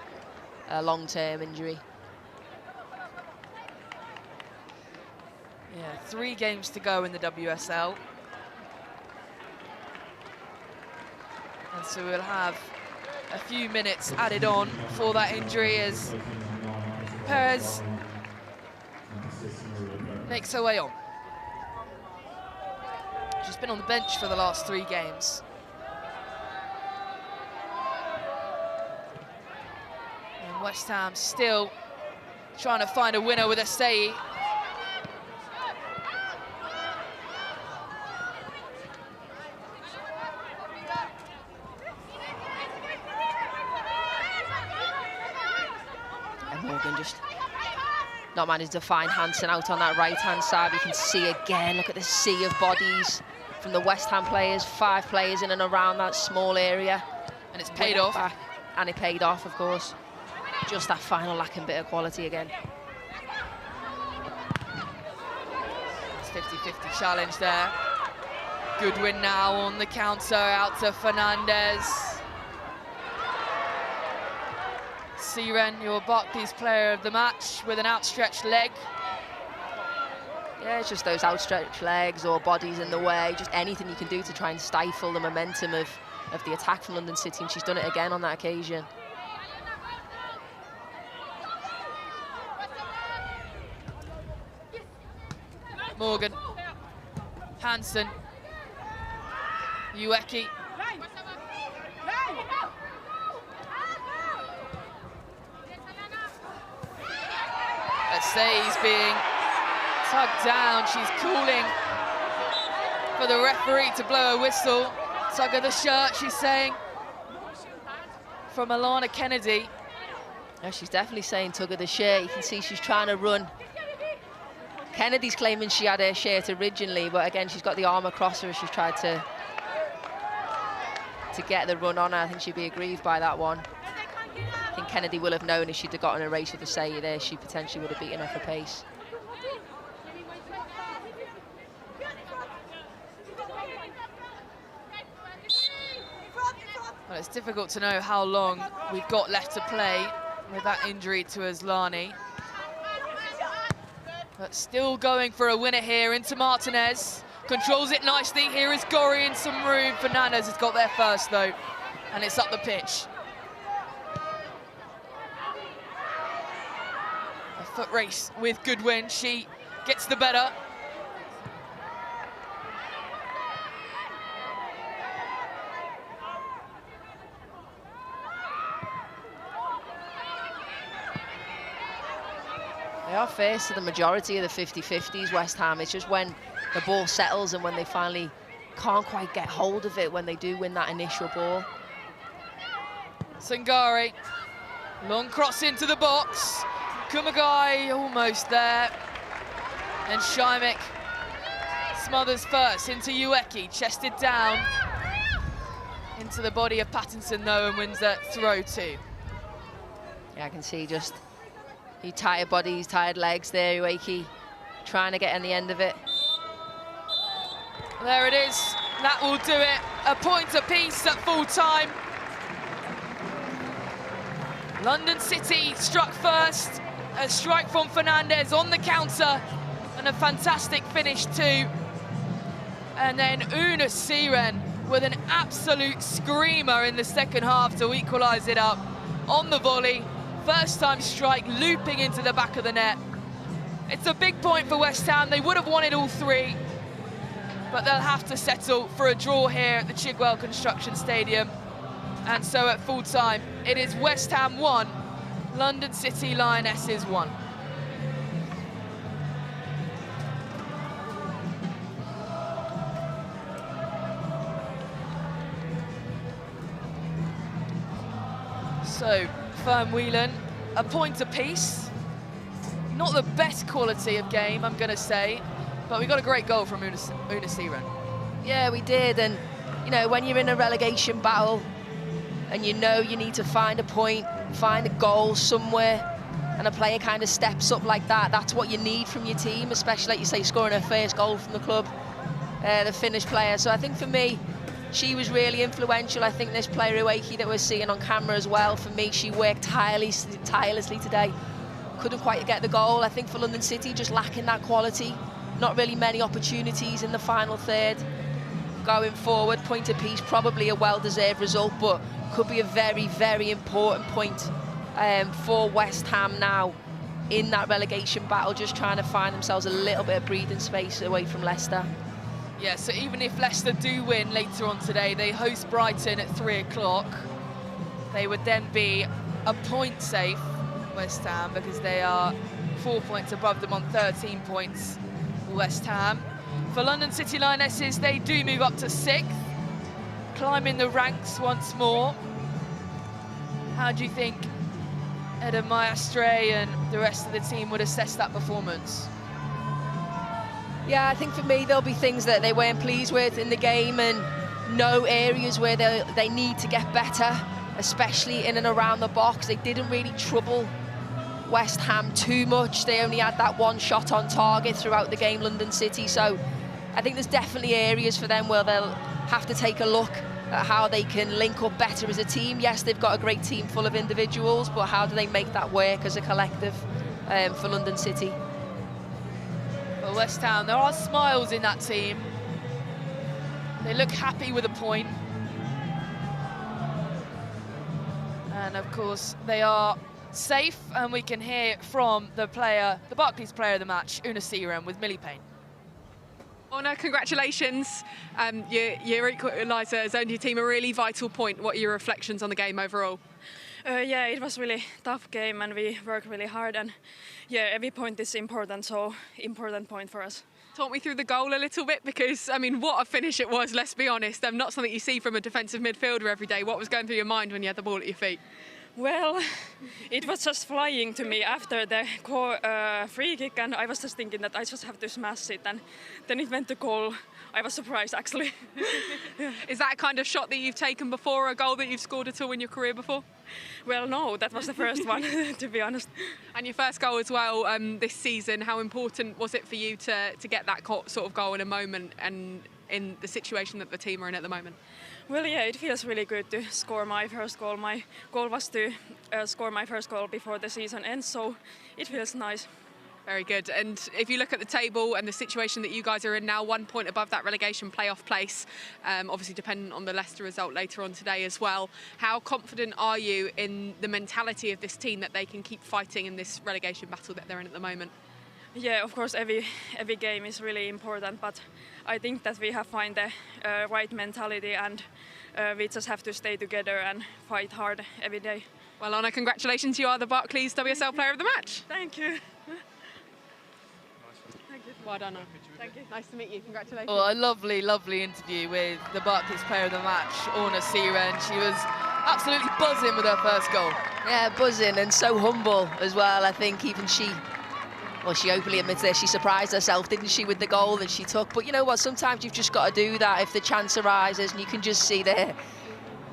a long-term injury. Yeah, 3 games to go in the WSL. And so we'll have a few minutes added on for that injury as Perez makes her way on. She's been on the bench for the last 3 games. And West Ham still trying to find a winner with Asei. Morgan just not managed to find Hansen out on that right-hand side. You can see again, look at the sea of bodies from the West Ham players, 5 players in and around that small area. And it's paid off. Back. And it paid off, of course. Just that final lacking bit of quality again. It's 50-50 challenge there. Good win now on the counter, out to Fernandez. Siren, your Barclays player of the match, with an outstretched leg. Yeah, it's just those outstretched legs or bodies in the way, just anything you can do to try and stifle the momentum of the attack from London City, and she's done it again on that occasion. Morgan, Hansen, Ueki. Asei's being tugged down. She's calling for the referee to blow a whistle. Tug of the shirt, she's saying, from Alana Kennedy. Yeah, she's definitely saying tug of the shirt. You can see she's trying to run. Kennedy's claiming she had her shirt originally, but again, she's got the arm across her as she's tried to get the run on her. I think she'd be aggrieved by that one. I think Kennedy will have known if she'd have gotten a race with Asei there, she potentially would have beaten her for pace. Well, it's difficult to know how long we've got left to play with that injury to Asllani. But still going for a winner here into Martinez. Controls it nicely. Here is Gori in some room. Fernandez has got there first, though. And it's up the pitch. foot race with Goodwin. She gets the better. They are first to the majority of the 50-50s, West Ham. It's just when the ball settles and when they finally can't quite get hold of it when they do win that initial ball. Sangari, long cross into the box. Kumagai almost there. And Szymek smothers first into Ueki, chested down. Into the body of Pattinson though, and wins that throw too. Yeah, I can see just he tired bodies, tired legs there, Ueki trying to get on the end of it. There it is, that will do it. A point apiece at full time. London City struck first. A strike from Fernandez on the counter, and a fantastic finish too. And then Una Siren with an absolute screamer in the second half to equalise it up on the volley. First time strike looping into the back of the net. It's a big point for West Ham. They would have wanted all three, but they'll have to settle for a draw here at the Chigwell Construction Stadium. And so at full time, it is West Ham 1, London City Lionesses 1. So, Fern Whelan, a point apiece. Not the best quality of game, I'm going to say, but we got a great goal from Una Siren. Yeah, we did, and you know, when you're in a relegation battle and you know you need to find a point, find a goal somewhere, and a player kind of steps up like that, that's what you need from your team, especially, like you say, scoring her first goal from the club, the Finnish player. So I think for me, she was really influential. I think this player, Ueki, that we're seeing on camera as well, for me, she worked tirelessly today. Couldn't quite get the goal. I think for London City, just lacking that quality. Not really many opportunities in the final third. Going forward, point apiece, probably a well-deserved result, but could be a very, very important point for West Ham now in that relegation battle, just trying to find themselves a little bit of breathing space away from Leicester. Yeah, so even if Leicester do win later on today, they host Brighton at 3 o'clock. They would then be a point safe, West Ham, because they are 4 points above them on 13 points, West Ham. For London City Lionesses, they do move up to 6th, climbing the ranks once more. How do you think Eda Maestre and the rest of the team would assess that performance? Yeah, I think for me, there'll be things that they weren't pleased with in the game and no areas where they need to get better, especially in and around the box. They didn't really trouble West Ham too much. They only had that one shot on target throughout the game, London City. So I think there's definitely areas for them where they'll have to take a look at how they can link up better as a team. Yes, they've got a great team full of individuals, but how do they make that work as a collective for London City? For West Ham, there are smiles in that team. They look happy with a point. And of course, they are safe, and we can hear from the Barclays player of the match, Una Siren, with Millie Payne. Ona, congratulations. Your equaliser has earned your team a really vital point. What are your reflections on the game overall? Yeah, it was really tough game and we worked really hard, and yeah, every point is important, so important point for us. Talk me through the goal a little bit, because I mean, what a finish it was, let's be honest. Not something you see from a defensive midfielder every day. What was going through your mind when you had the ball at your feet? Well, it was just flying to me after the free kick, and I was just thinking that I just have to smash it, and then it went to goal. I was surprised, actually. Yeah. Is that a kind of shot that you've taken before, a goal that you've scored at all in your career before? Well, no, that was the first one, to be honest. And your first goal as well this season, how important was it for you to get that sort of goal in a moment and in the situation that the team are in at the moment? Well, yeah, it feels really good to score my first goal. My goal was to score my first goal before the season ends, so it feels nice. Very good. And if you look at the table and the situation that you guys are in now, 1 point above that relegation playoff place, obviously dependent on the Leicester result later on today as well. How confident are you in the mentality of this team that they can keep fighting in this relegation battle that they're in at the moment? Yeah, of course, every game is really important, but I think that we have found the right mentality, and we just have to stay together and fight hard every day. Well, Anna, congratulations. You are the Barclays WSL Player of the Match. Thank you. Well done, Anna. Thank you. Nice to meet you. Congratulations. Well, a lovely, lovely interview with the Barclays Player of the Match, Siren. She was absolutely buzzing with her first goal. Yeah, buzzing and so humble as well. I think even she openly admits this. She surprised herself, didn't she, with the goal that she took? But you know what? Sometimes you've just got to do that if the chance arises, and you can just see there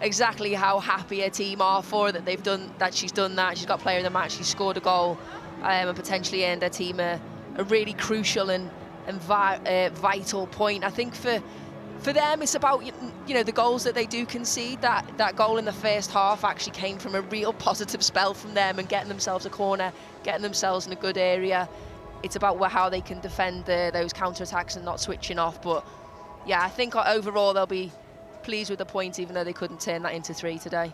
exactly how happy her team are for her that she's done that. She's got Player of the Match. She's scored a goal and potentially earned her team a really crucial and vital point. I think for them, it's about the goals that they do concede. That goal in the first half actually came from a real positive spell from them and getting themselves a corner, getting themselves in a good area. It's about how they can defend those counter-attacks and not switching off. But yeah, I think overall they'll be pleased with the point, even though they couldn't turn that into 3 today.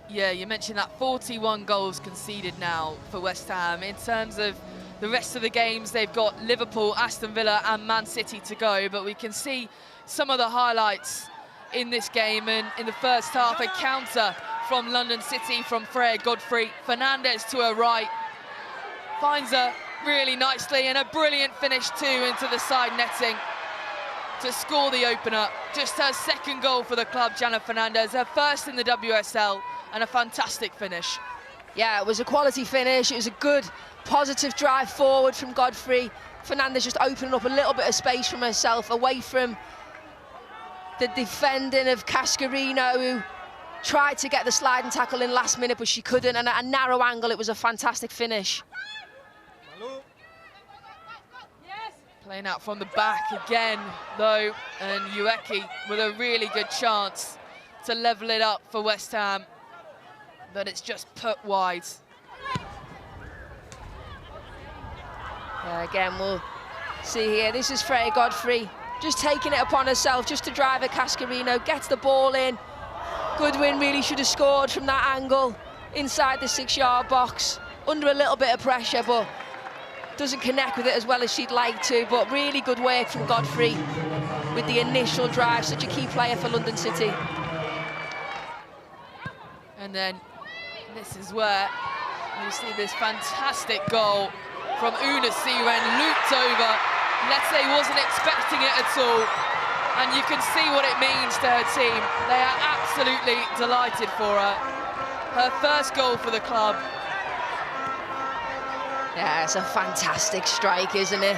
Yeah, you mentioned that 41 goals conceded now for West Ham. In terms of the rest of the games, they've got Liverpool, Aston Villa and Man City to go, but we can see some of the highlights in this game. And in the first half, a counter from London City from Freya Godfrey. Fernandez to her right, finds her really nicely, and a brilliant finish too into the side netting to score the opener. Just her second goal for the club, Jana Fernandez, her first in the WSL, and a fantastic finish. Yeah, it was a quality finish. It was a good, positive drive forward from Godfrey. Fernandez just opening up a little bit of space from herself, away from the defending of Cascarino, who tried to get the sliding tackle in last minute, but she couldn't. And at a narrow angle, it was a fantastic finish. Playing out from the back again, though, and Ueki with a really good chance to level it up for West Ham, but it's just put wide. Again, we'll see here. This is Freya Godfrey just taking it upon herself just to drive at Cascarino, gets the ball in. Goodwin really should have scored from that angle inside the 6-yard box, under a little bit of pressure, but doesn't connect with it as well as she'd like to. But really good work from Godfrey with the initial drive, such a key player for London City. And then this is where you see this fantastic goal from Siren, looped over. Lecce wasn't expecting it at all, and you can see what it means to her team. They are absolutely delighted for her. Her first goal for the club. Yeah, it's a fantastic strike, isn't it?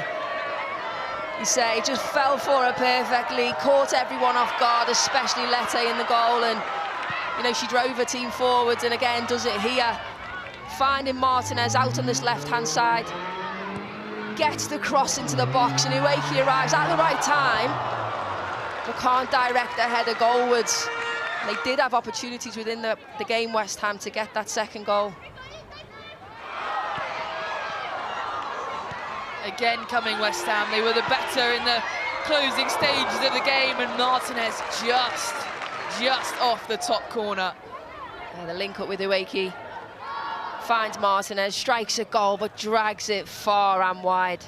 You say it just fell for her perfectly, caught everyone off guard, especially Lecce in the goal, and she drove her team forwards, and again does it here, finding Martinez out on this left-hand side, gets the cross into the box, and Ueki arrives at the right time, but can't direct their header goalwards. And they did have opportunities within the game, West Ham, to get that second goal. Again coming West Ham, they were the better in the closing stages of the game, and Martinez just off the top corner. The link up with Ueki, finds Martinez, strikes a goal, but drags it far and wide.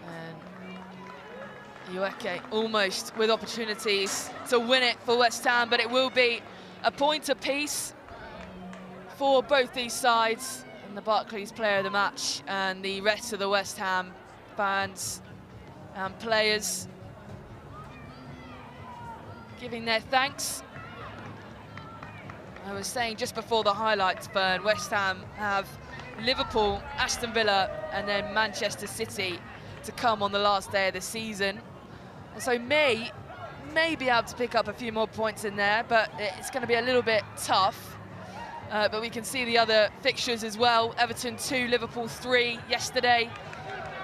And Ueki almost with opportunities to win it for West Ham, but it will be a point apiece for both these sides. And the Barclays Player of the Match and the rest of the West Ham fans and players giving their thanks. I was saying just before the highlights, Fern, West Ham have Liverpool, Aston Villa and then Manchester City to come on the last day of the season. And so may be able to pick up a few more points in there, but it's going to be a little bit tough. But we can see the other fixtures as well. Everton 2, Liverpool 3 yesterday.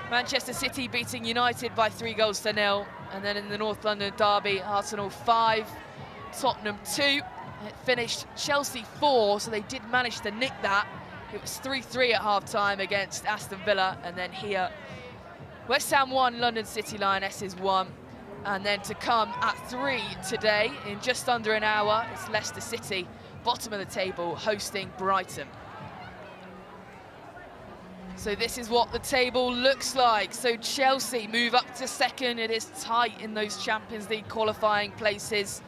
Manchester City beating United by 3-0. And then in the North London derby, Arsenal 5, Tottenham 2. It finished Chelsea 4, so they did manage to nick that It was 3-3 at half-time against Aston Villa, and then here, West Ham 1, London City Lionesses 1. And then to come at 3 today, in just under an hour, it's Leicester City, bottom of the table, hosting Brighton. So this is what the table looks like. So Chelsea move up to second. It is tight in those Champions League qualifying places.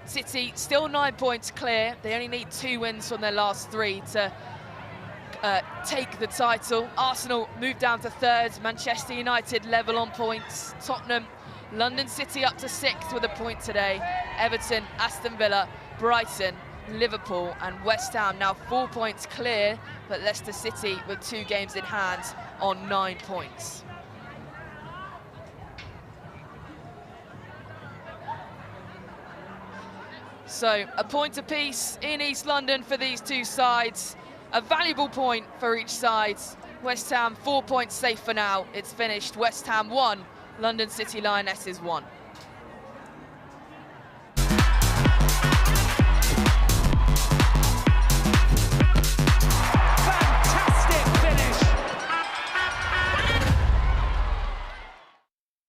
City still 9 points clear. They only need 2 wins from their last 3 to take the title. Arsenal move down to 3rd. Manchester United level on points. Tottenham, London City up to 6th with a point today. Everton, Aston Villa, Brighton, Liverpool and West Ham now 4 points clear, but Leicester City with 2 games in hand on 9 points. So a point apiece in East London for these 2 sides. A valuable point for each side. West Ham 4 points safe for now. It's finished. West Ham 1, London City Lionesses 1.